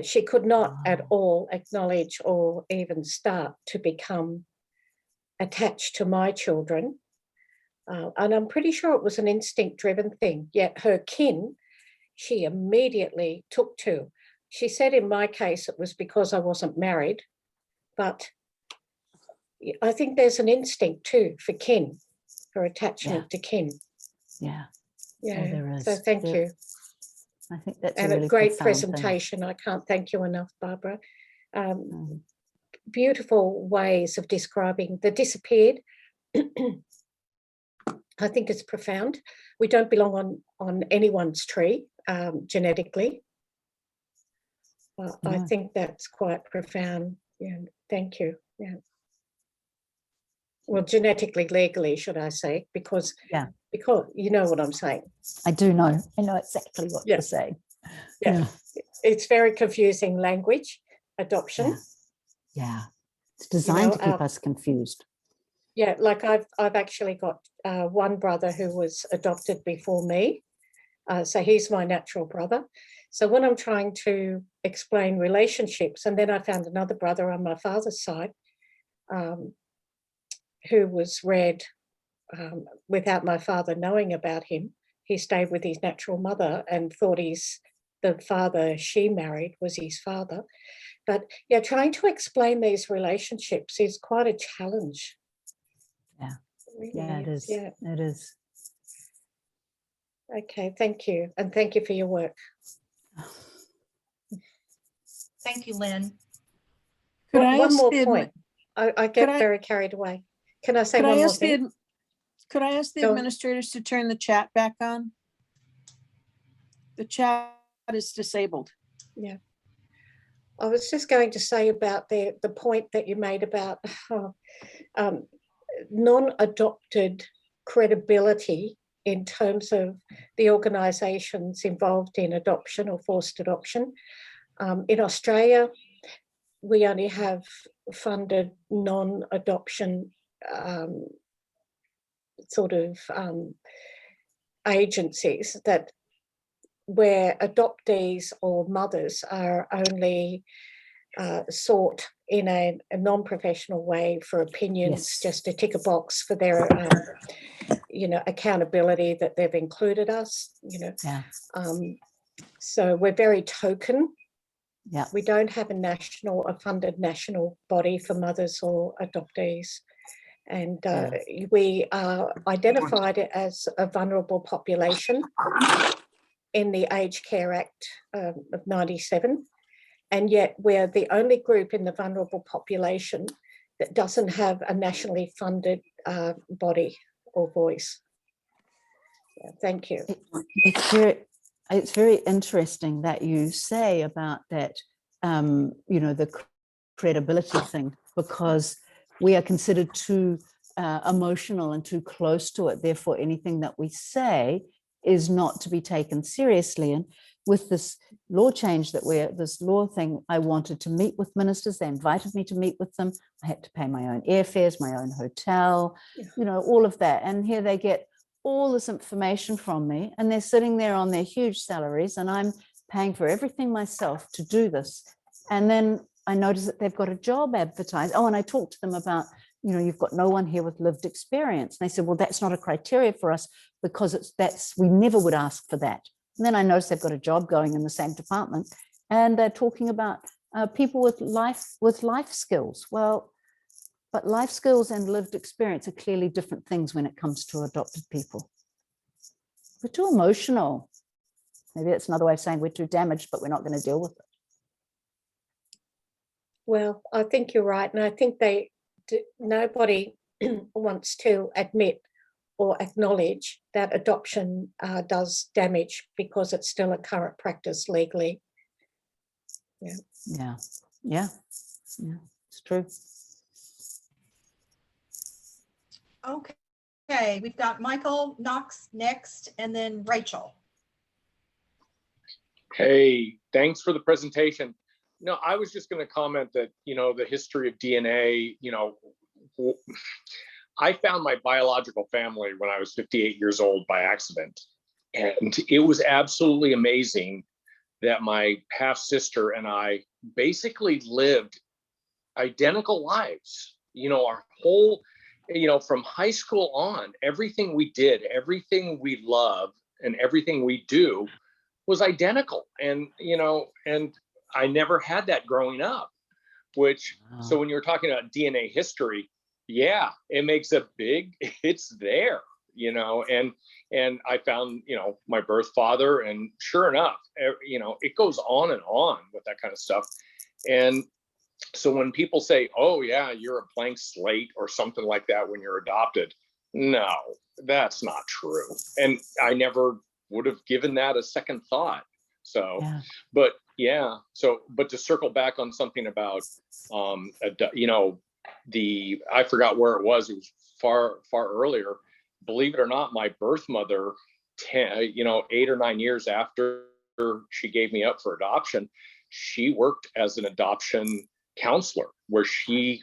She could not at all acknowledge or even start to become attached to my children. And I'm pretty sure it was an instinct-driven thing, yet her kin, she immediately took to. She said in my case it was because I wasn't married, but I think there's an instinct too for kin, for attachment to kin. Yeah. Yeah, there is. so thank you. I think that's And a really a great profound presentation. I can't thank you enough, Barbara. Beautiful ways of describing the disappeared. I think it's profound. We don't belong on anyone's tree genetically. I think that's quite profound. Yeah, thank you. Yeah. Well, genetically, legally, should I say? Because you know what I'm saying. I do know. I know exactly what you're saying. Yeah. It's very confusing language, adoption. Yeah. It's designed to keep us confused. Yeah, like I've actually got one brother who was adopted before me. So he's my natural brother. So when I'm trying to explain relationships, and then I found another brother on my father's side who was reared without my father knowing about him. He stayed with his natural mother and thought the father she married was his father. But yeah, trying to explain these relationships is quite a challenge. Yeah, really yeah, it is. Yeah. It is. Okay, thank you. And thank you for your work. Thank you, Lynn. Could One more point. I get very carried away. Can I say one more thing? Could I ask the administrators to turn the chat back on? The chat is disabled. Yeah. I was just going to say about the point that you made about non-adopted credibility in terms of the organisations involved in adoption or forced adoption. In Australia, we only have funded non-adoption agencies where adoptees or mothers are only sought in a non-professional way for opinions, just to tick a box for their accountability that they've included us, so we're very token. Yeah. We don't have a funded national body for mothers or adoptees. And we are identified as a vulnerable population in the Aged Care Act of 97. And yet we're the only group in the vulnerable population that doesn't have a nationally funded body or voice. Yeah, thank you. It's very interesting that you say about that, the credibility thing, because we are considered too emotional and too close to it. Therefore, anything that we say is not to be taken seriously. And with this law change this law thing, I wanted to meet with ministers. They invited me to meet with them. I had to pay my own airfares, my own hotel, all of that. And here they get all this information from me, and they're sitting there on their huge salaries, and I'm paying for everything myself to do this. And then I noticed that they've got a job advertised. Oh, and I talked to them about, you've got no one here with lived experience. And they said, well, that's not a criteria for us because we never would ask for that. And then I noticed they've got a job going in the same department, and they're talking about people with life skills. Well, but life skills and lived experience are clearly different things when it comes to adopted people. We're too emotional. Maybe that's another way of saying we're too damaged, but we're not going to deal with it. Well, I think you're right. And I think nobody wants to admit or acknowledge that adoption does damage because it's still a current practice legally. Yeah, it's true. Okay, we've got Michael Knox next, and then Rachel. Hey, thanks for the presentation. No, I was just going to comment that, the history of DNA, I found my biological family when I was 58 years old by accident. And it was absolutely amazing that my half sister and I basically lived identical lives, our whole, from high school on, everything we did, everything we love, and everything we do was identical. And, and I never had that growing up, which, so when you're talking about DNA history, yeah, it makes it's there, and I found, my birth father, and sure enough, it goes on and on with that kind of stuff. And so when people say, oh yeah, you're a blank slate or something like that when you're adopted, no, that's not true. And I never would have given that a second thought. So, but to circle back on something about, I forgot where it was far earlier. Believe it or not, my birth mother, 8 or 9 years after she gave me up for adoption, she worked as an adoption counselor where she,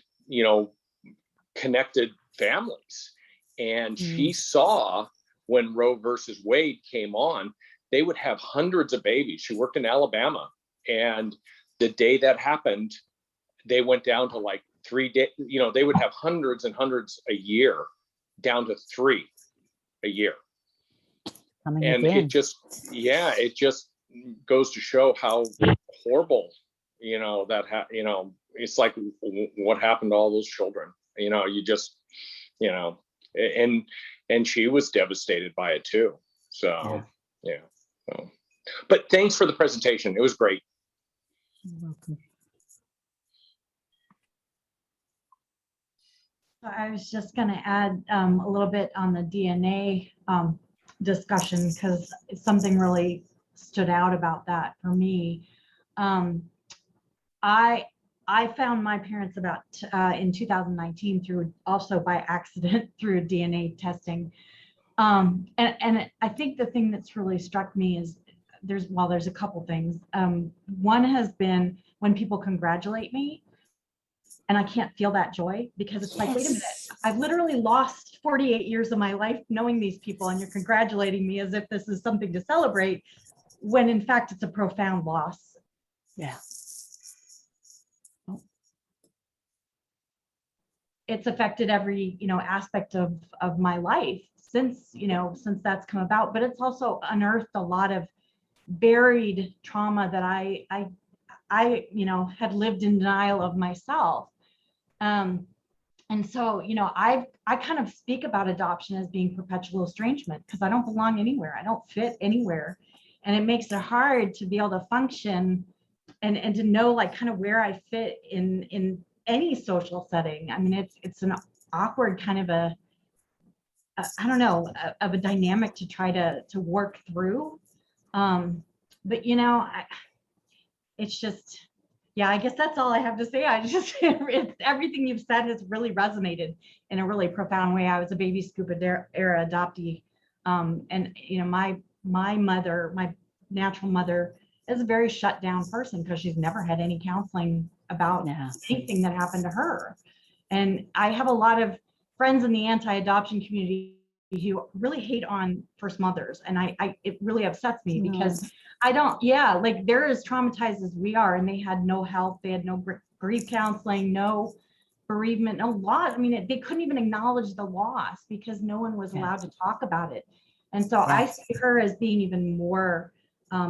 connected families. And she saw when Roe versus Wade came on, they would have hundreds of babies. She worked in Alabama. And the day that happened, they went down to like 3 days, they would have hundreds and hundreds a year, down to 3 a year. And it just goes to show how horrible, it's like what happened to all those children, and she was devastated by it too. So, but thanks for the presentation. It was great. You're welcome. I was just going to add a little bit on the DNA discussion because something really stood out about that for me. I found my parents about in 2019 through also by accident through DNA testing. And I think the thing that's really struck me is there's a couple things. One has been when people congratulate me and I can't feel that joy because it's like, wait a minute, I've literally lost 48 years of my life knowing these people and you're congratulating me as if this is something to celebrate when in fact it's a profound loss. Yeah. It's affected every, aspect of my life since that's come about, but it's also unearthed a lot of buried trauma that I had lived in denial of myself. And so, I kind of speak about adoption as being perpetual estrangement because I don't belong anywhere. I don't fit anywhere. And it makes it hard to be able to function and to know like kind of where I fit in any social setting. I mean, it's an awkward kind of a dynamic to try to work through. But it's just, yeah, I guess that's all I have to say. I just, it's, everything you've said has really resonated in a really profound way. I was a baby scuba era adoptee. And, you know, my mother, my natural mother, is a very shut down person because she's never had any counseling about anything that happened to her. And I have a lot of friends in the anti-adoption community who really hate on first mothers. And it really upsets me because I don't, like they're as traumatized as we are, and they had no help. They had no grief counseling, no bereavement, no loss. I mean, they couldn't even acknowledge the loss because no one was allowed to talk about it. And so I see her as being even more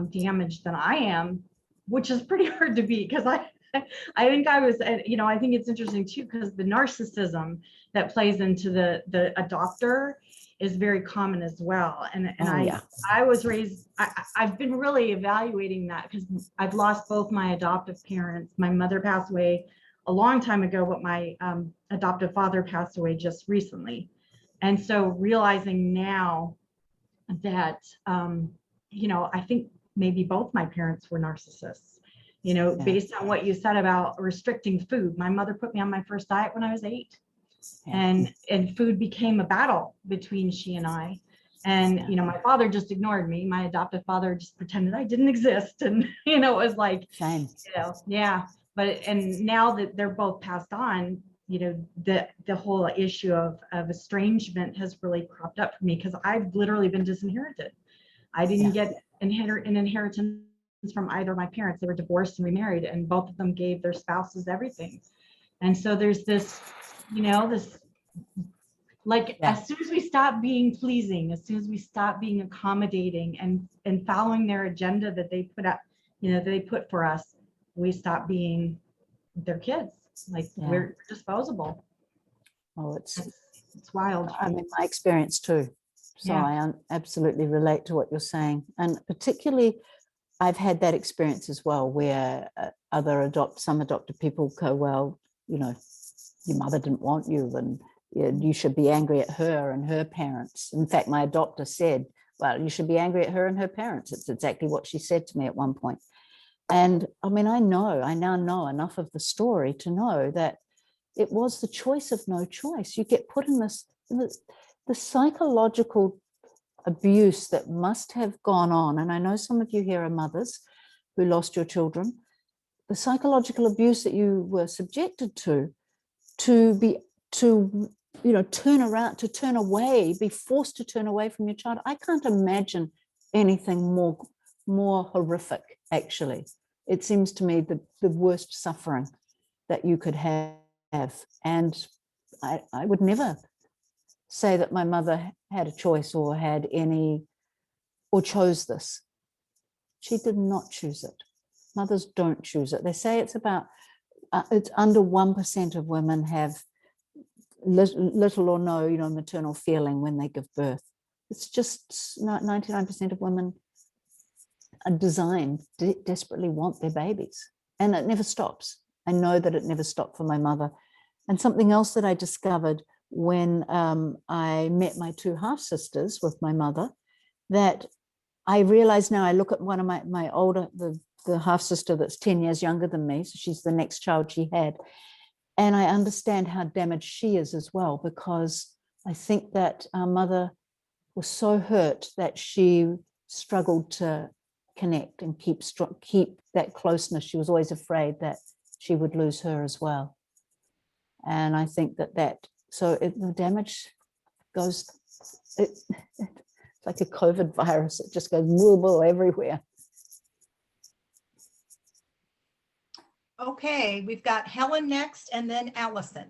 damaged than I am, which is pretty hard to be, because I think I was, you know, I think it's interesting too, because the narcissism that plays into the adopter is very common as well. And I was raised, I've been really evaluating that because I've lost both my adoptive parents. My mother passed away a long time ago, but my adoptive father passed away just recently. And so realizing now that, you know, I think maybe both my parents were narcissists, you know, based on what you said about restricting food. My mother put me on my first diet when I was 8. And food became a battle between she and I. And, you know, my father just ignored me. My adoptive father just pretended I didn't exist. And, you know, it was like, you know, but, and now that they're both passed on, you know, the whole issue of estrangement has really cropped up for me because I've literally been disinherited. I didn't get an inheritance from either of my parents. They were divorced and remarried, and both of them gave their spouses everything. And so there's this, you know, this, like, as soon as we stop being pleasing, as soon as we stop being accommodating and following their agenda that they put up, you know, they put for us, we stop being their kids. Like we're disposable. Oh, it's wild. I mean, my experience too. So I absolutely relate to what you're saying. And particularly, I've had that experience as well, where some adopted people go, well, you know, your mother didn't want you, and you should be angry at her and her parents. In fact, my adopter said, well, you should be angry at her and her parents. It's exactly what she said to me at one point. And I mean, I now know enough of the story to know that it was the choice of no choice. You get put in this, the psychological abuse that must have gone on. And I know some of you here are mothers who lost your children. The psychological abuse that you were subjected to you know, turn away, be forced to turn away from your child. I can't imagine anything more horrific, actually. It seems to me the worst suffering that you could have. And I would never say that my mother had a choice or chose this. She did not choose it. Mothers don't choose it. They say it's under 1% of women have little or no, you know, maternal feeling when they give birth. It's just 99% of women are designed to desperately want their babies, and it never stops. I know that it never stopped for my mother. And something else that I discovered when I met my 2 half sisters with my mother, that I realize now, I look at one of my older, the half sister that's 10 years younger than me, so she's the next child she had, and I understand how damaged she is as well, because I think that our mother was so hurt that she struggled to connect and keep that closeness. She was always afraid that she would lose her as well. And I think the damage goes, it's like a COVID virus. It just goes woo everywhere. Okay, we've got Helen next and then Allison.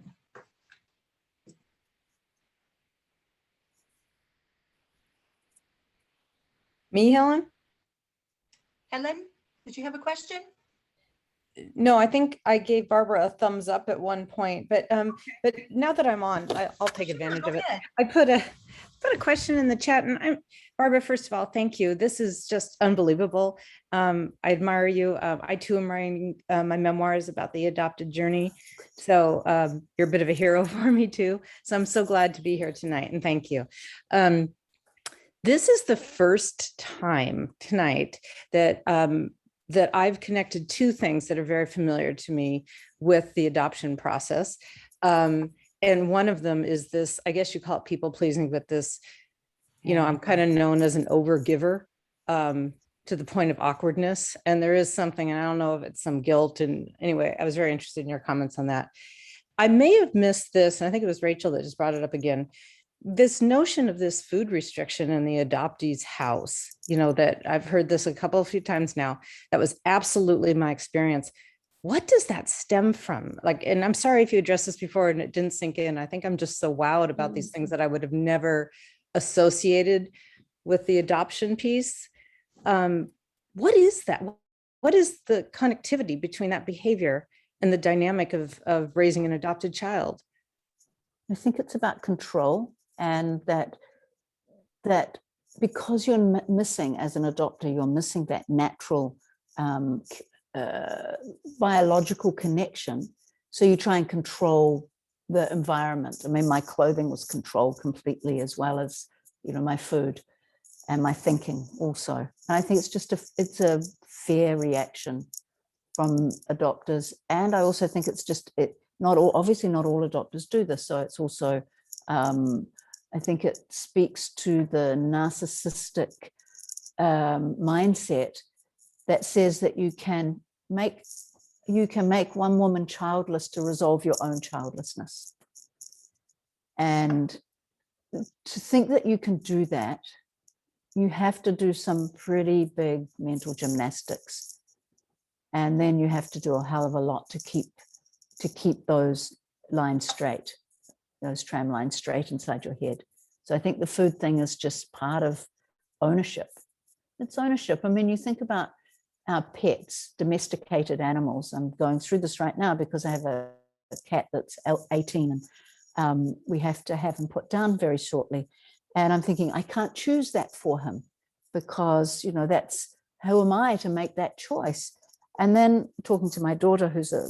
Me, Helen? Helen, did you have a question? No, I think I gave Barbara a thumbs up at one point, but now that I'm on, I'll take advantage of it. I put a question in the chat, and Barbara, first of all, thank you. This is just unbelievable. I admire you. I too am writing my memoirs about the adopted journey. So you're a bit of a hero for me too. So I'm so glad to be here tonight, and thank you. This is the first time tonight that that I've connected two things that are very familiar to me with the adoption process. And one of them is this, I guess you call it people pleasing, but this, I'm kind of known as an overgiver, to the point of awkwardness. And there is something, and I don't know if it's some guilt. And anyway, I was very interested in your comments on that. I may have missed this, and I think it was Rachel that just brought it up again. This notion of this food restriction in the adoptee's house, that I've heard this a few times now. That was absolutely my experience. What does that stem from? And I'm sorry if you addressed this before and it didn't sink in. I think I'm just so wowed about these things that I would have never associated with the adoption piece. What is that? What is the connectivity between that behavior and the dynamic of raising an adopted child? I think it's about control, and that because you're missing as an adopter, you're missing that natural biological connection. So you try and control the environment. I mean, my clothing was controlled completely, as well as, my food and my thinking also. And I think it's a fair reaction from adopters. And I also think it's obviously not all adopters do this. So it's also, I think it speaks to the narcissistic mindset that says that you can make one woman childless to resolve your own childlessness. And to think that you can do that, you have to do some pretty big mental gymnastics. And then you have to do a hell of a lot to keep those lines straight, those tram lines straight inside your head. So I think the food thing is just part of ownership. It's ownership. I mean, you think about our pets, domesticated animals. I'm going through this right now because I have a cat that's 18 and we have to have him put down very shortly. And I'm thinking, I can't choose that for him because, that's, who am I to make that choice? And then talking to my daughter, who's a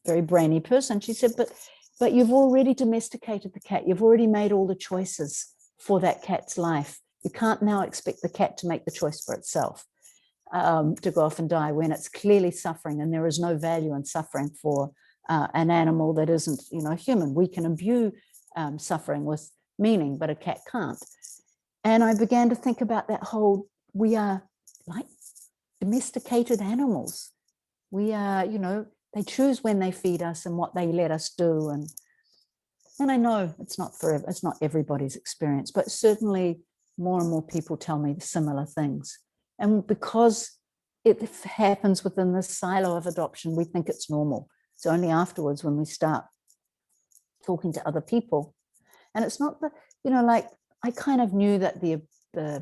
very brainy person, she said, but you've already domesticated the cat. You've already made all the choices for that cat's life. You can't now expect the cat to make the choice for itself, to go off and die when it's clearly suffering, and there is no value in suffering for an animal that isn't, human. We can imbue suffering with meaning, but a cat can't. And I began to think about that whole, we are like domesticated animals. We are, they choose when they feed us and what they let us do. And I know it's not everybody's experience, but certainly more and more people tell me similar things. And because it happens within this silo of adoption, we think it's normal. It's only afterwards when we start talking to other people. And it's not I kind of knew that the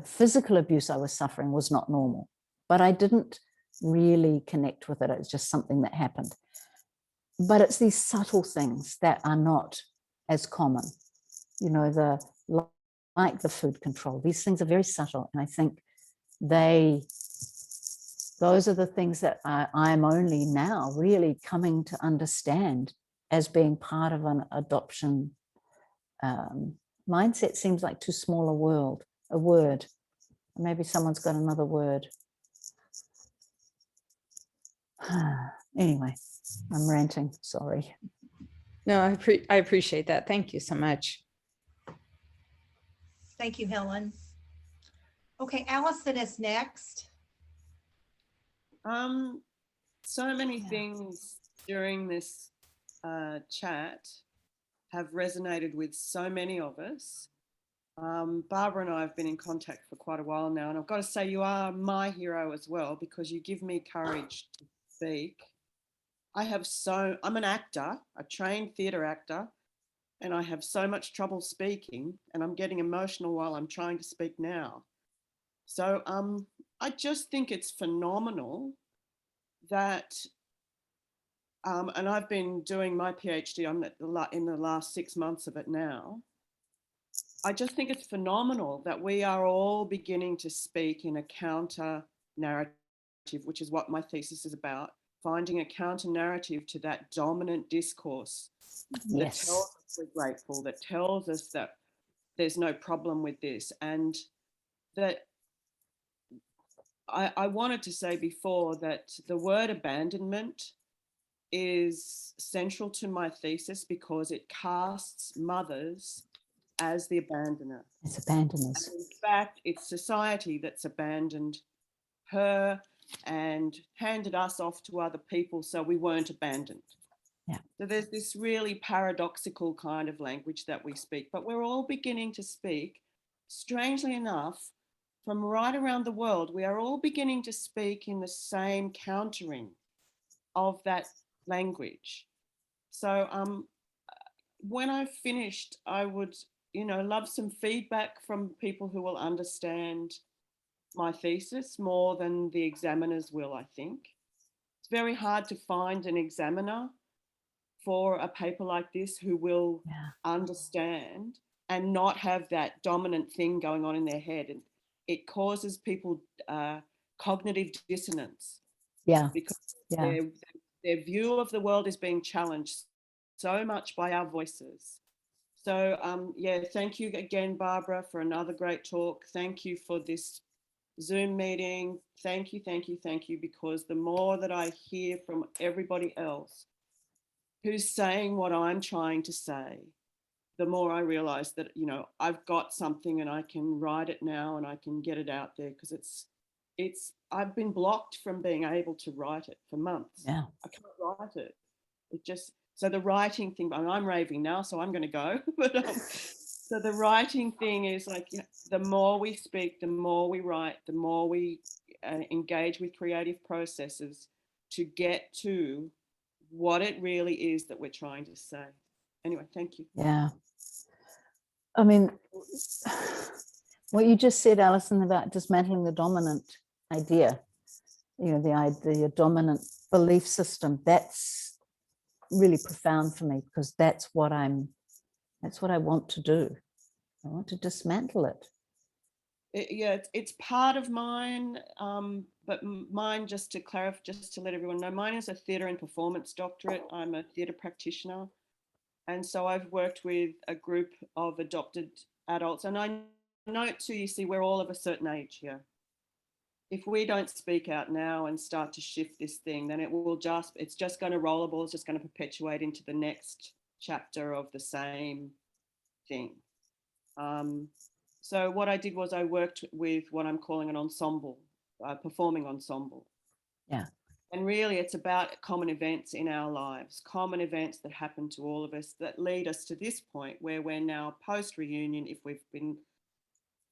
physical abuse I was suffering was not normal, but I didn't really connect with it. It's just something that happened. But it's these subtle things that are not as common, like the food control. These things are very subtle. And I think those are the things that I'm only now really coming to understand as being part of an adoption mindset. Seems like too small a word. Maybe someone's got another word. Anyway, I'm ranting, sorry. No, I appreciate that. Thank you so much. Thank you, Helen. Okay, Allison is next. So many things during this chat have resonated with so many of us. Barbara and I have been in contact for quite a while now, and I've got to say you are my hero as well, because you give me courage to speak. I'm an actor, a trained theatre actor, and I have so much trouble speaking, and I'm getting emotional while I'm trying to speak now. So I just think it's phenomenal that, and I've been doing my PhD in the last 6 months of it now. I just think it's phenomenal that we are all beginning to speak in a counter narrative, which is what my thesis is about, finding a counter narrative to that dominant discourse that tells us we're grateful, that tells us that there's no problem with this, and that I wanted to say before that the word abandonment is central to my thesis because it casts mothers as the abandoner. It's abandoners. And in fact, it's society that's abandoned her and handed us off to other people so we weren't abandoned. Yeah. So there's this really paradoxical kind of language that we speak, but we're all beginning to speak, strangely enough, from right around the world, we are all beginning to speak in the same countering of that language. So when I finished, I would, love some feedback from people who will understand my thesis more than the examiners will, I think. It's very hard to find an examiner for a paper like this who will understand and not have that dominant thing going on in their head. And it causes people cognitive dissonance. Yeah. Because Yeah. their view of the world is being challenged so much by our voices. So thank you again, Barbara, for another great talk. Thank you for this Zoom meeting. Thank you, thank you, thank you, because the more that I hear from everybody else who's saying what I'm trying to say, the more I realize that, I've got something and I can write it now and I can get it out there, because I've been blocked from being able to write it for months. Yeah. I can't write it. So the writing thing, I'm raving now, so I'm going to go. But so the writing thing is like, the more we speak, the more we write, the more we engage with creative processes to get to what it really is that we're trying to say. Anyway, thank you. Yeah. I mean, what you just said, Alison, about dismantling the dominant idea, the dominant belief system, that's really profound for me, because that's what I want to do. I want to dismantle it. It's part of mine, but mine, just to clarify, just to let everyone know, mine is a theatre and performance doctorate. I'm a theatre practitioner. And so I've worked with a group of adopted adults. And I note too, you see, we're all of a certain age here. If we don't speak out now and start to shift this thing, then it's just going to rollerball, it's just going to perpetuate into the next chapter of the same thing. So what I did was I worked with what I'm calling an ensemble, performing ensemble. Yeah. And really it's about common events in our lives, common events that happen to all of us that lead us to this point where we're now post-reunion. If we've been,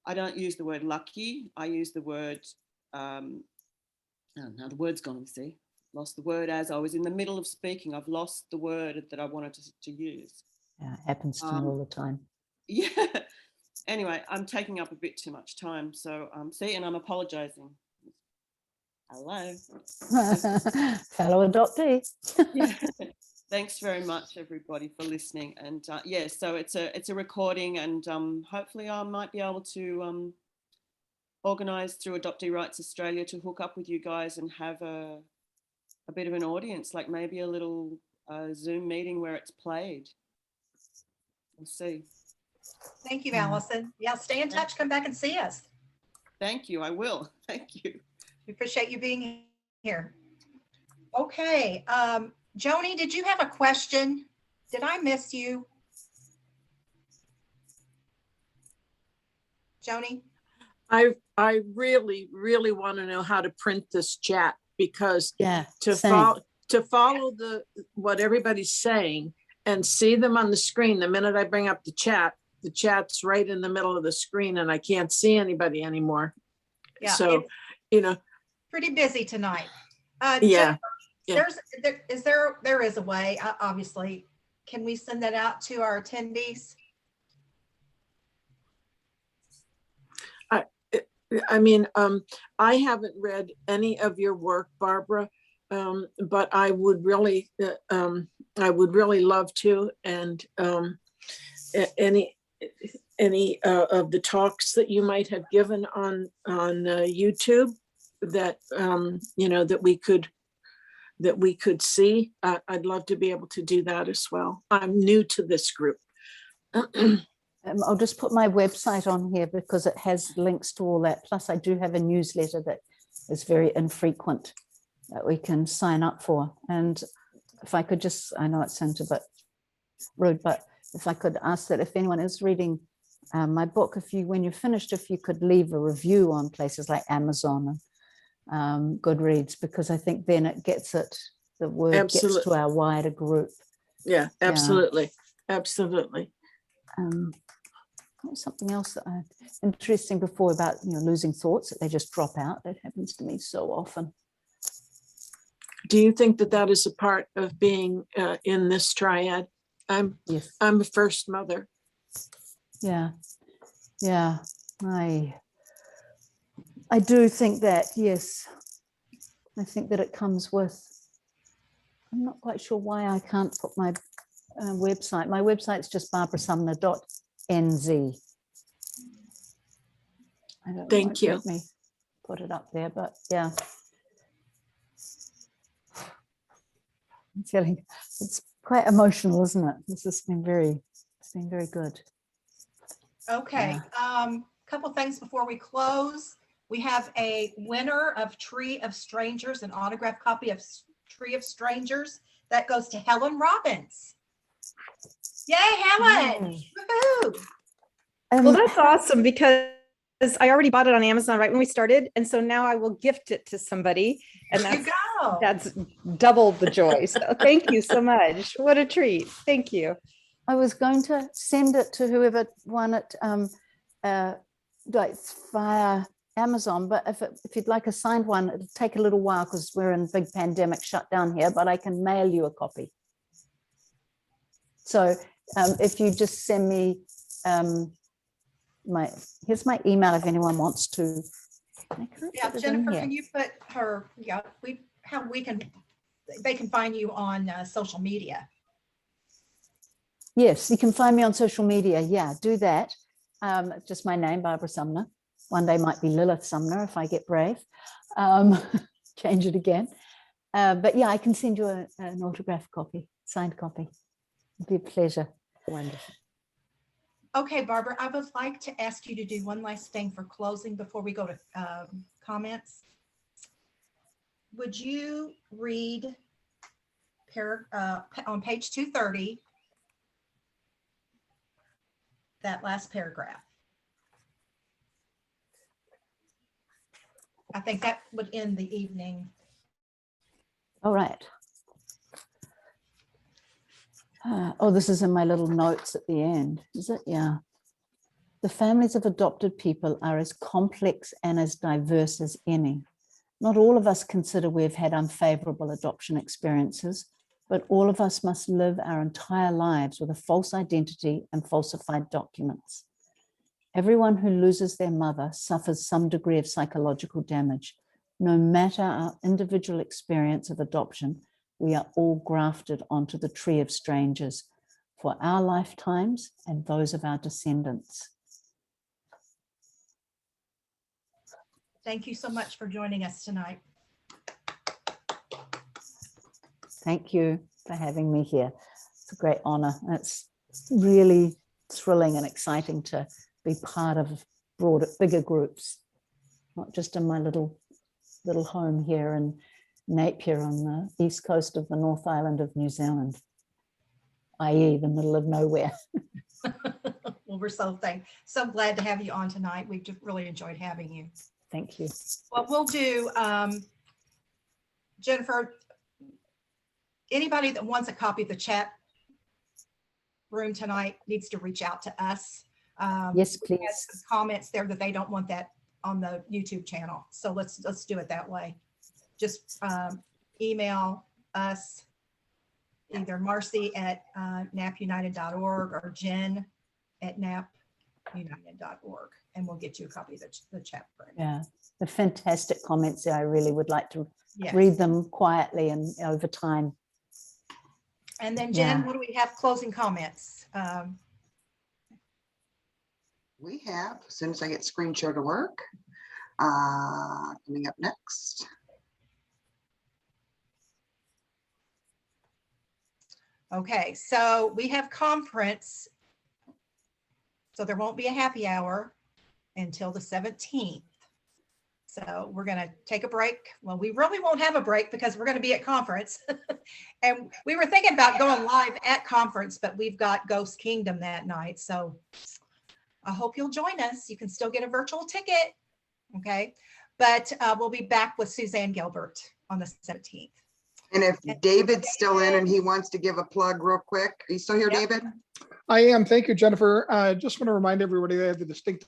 I don't use the word lucky, I use the word, now the word's gone, see, lost the word as I was in the middle of speaking. I've lost the word that I wanted to use. Yeah, it happens to me all the time. Yeah. Anyway, I'm taking up a bit too much time. So see, and I'm apologizing. Hello. Fellow adoptee. Yeah. Thanks very much, everybody, for listening. And so it's a recording, and hopefully I might be able to organise through Adoptee Rights Australia to hook up with you guys and have a bit of an audience, like maybe a little Zoom meeting where it's played. We'll see. Thank you, Alison. Yeah, stay in touch. Come back and see us. Thank you. I will. Thank you. We appreciate you being here. Okay. Joni, did you have a question? Did I miss you? Joni? I really, really want to know how to print this chat, because to follow what everybody's saying and see them on the screen, the minute I bring up the chat's right in the middle of the screen and I can't see anybody anymore. Yeah, so pretty busy tonight. Yeah. There is a way, obviously. Can we send that out to our attendees? I haven't read any of your work, Barbara, but I would really love to. And any of the talks that you might have given on YouTube that that we could see, I'd love to be able to do that as well. I'm new to this group. I'll just put my website on here because it has links to all that. Plus, I do have a newsletter that is very infrequent that we can sign up for. And if I could just, I know it sounds a bit rude, but if I could ask that if anyone is reading my book, when you're finished, if you could leave a review on places like Amazon and Goodreads, because I think then it gets the word gets to our wider group. Yeah, absolutely. Absolutely. Something else that interesting before about losing thoughts, that they just drop out. That happens to me so often. Do you think that is a part of being in this triad? I'm a first mother. Yeah, I do think that, yes. I think that it comes with, I'm not quite sure why I can't put my website. My website's just barbarasumner.nz. Thank you. Let me put it up there, but yeah. I'm feeling it's quite emotional, isn't it? This has been it's been very good. Okay, couple things before we close. We have a winner of Tree of Strangers, an autographed copy of Tree of Strangers that goes to Helen Robbins. Yay, Helen! Woohoo! Well, that's awesome, because I already bought it on Amazon right when we started, and so now I will gift it to somebody, and that's double the joy. So thank you so much. What a treat. Thank you. I was going to send it to whoever won it like via Amazon, but if you'd like a signed one, it'll take a little while because we're in big pandemic shutdown here, but I can mail you a copy. So if you just send me here's my email if anyone wants to. Yeah, Jennifer, can you put her, they can find you on social media. Yes, you can find me on social media. Yeah, do that. Just my name, Barbara Sumner. One day might be Lilith Sumner if I get brave. Change it again. But yeah, I can send you an autographed copy, signed copy. It'd be a pleasure. Wonderful. Okay, Barbara, I would like to ask you to do one last thing for closing before we go to comments. Would you read on page 230, that last paragraph? I think that would end the evening. All right. Oh, this is in my little notes at the end, is it? Yeah. The families of adopted people are as complex and as diverse as any. Not all of us consider we've had unfavorable adoption experiences, but all of us must live our entire lives with a false identity and falsified documents. Everyone who loses their mother suffers some degree of psychological damage. No matter our individual experience of adoption, we are all grafted onto the tree of strangers for our lifetimes and those of our descendants. Thank you so much for joining us tonight. Thank you for having me here. It's a great honor. It's really thrilling and exciting to be part of broader, bigger groups, not just in my little home here in Napier on the east coast of the North Island of New Zealand, i.e. the middle of nowhere. Well, we're so glad to have you on tonight. We've just really enjoyed having you. Thank you. What we'll do, Jennifer, anybody that wants a copy of the chat room tonight needs to reach out to us. Yes, please. Comments there that they don't want that on the YouTube channel. So let's do it that way. Just email us, either Marcie at napunited.org or Jen at napunited.org, and we'll get you a copy of the chat room. Yeah, the fantastic comments there. I really would like to read them quietly and over time. And then Jen, what do we have closing comments? We have, as soon as I get screen share to work, coming up next. Okay, so we have conference. So there won't be a happy hour until the 17th. So we're going to take a break. Well, we really won't have a break because we're going to be at conference. And we were thinking about going live at conference, but we've got Ghost Kingdom that night. So I hope you'll join us. You can still get a virtual ticket. Okay. But we'll be back with Suzanne Gilbert on the 17th. And if David's still in and he wants to give a plug real quick, are you still here, David? I am. Thank you, Jennifer. I just want to remind everybody that I have the distinct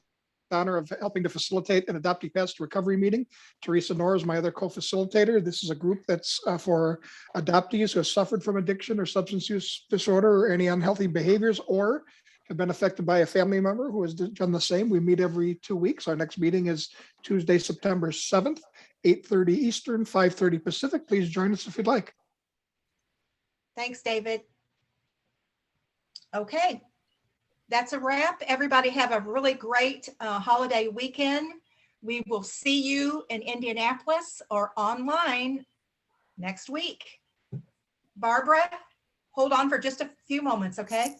honor of helping to facilitate an adoptee past recovery meeting. Teresa Knorr is my other co-facilitator. This is a group that's for adoptees who have suffered from addiction or substance use disorder or any unhealthy behaviors, or have been affected by a family member who has done the same. We meet every 2 weeks. Our next meeting is Tuesday, September 7th, 8:30 Eastern, 5:30 Pacific. Please join us if you'd like. Thanks, David. Okay. That's a wrap. Everybody have a really great holiday weekend. We will see you in Indianapolis or online next week. Barbara, hold on for just a few moments, okay?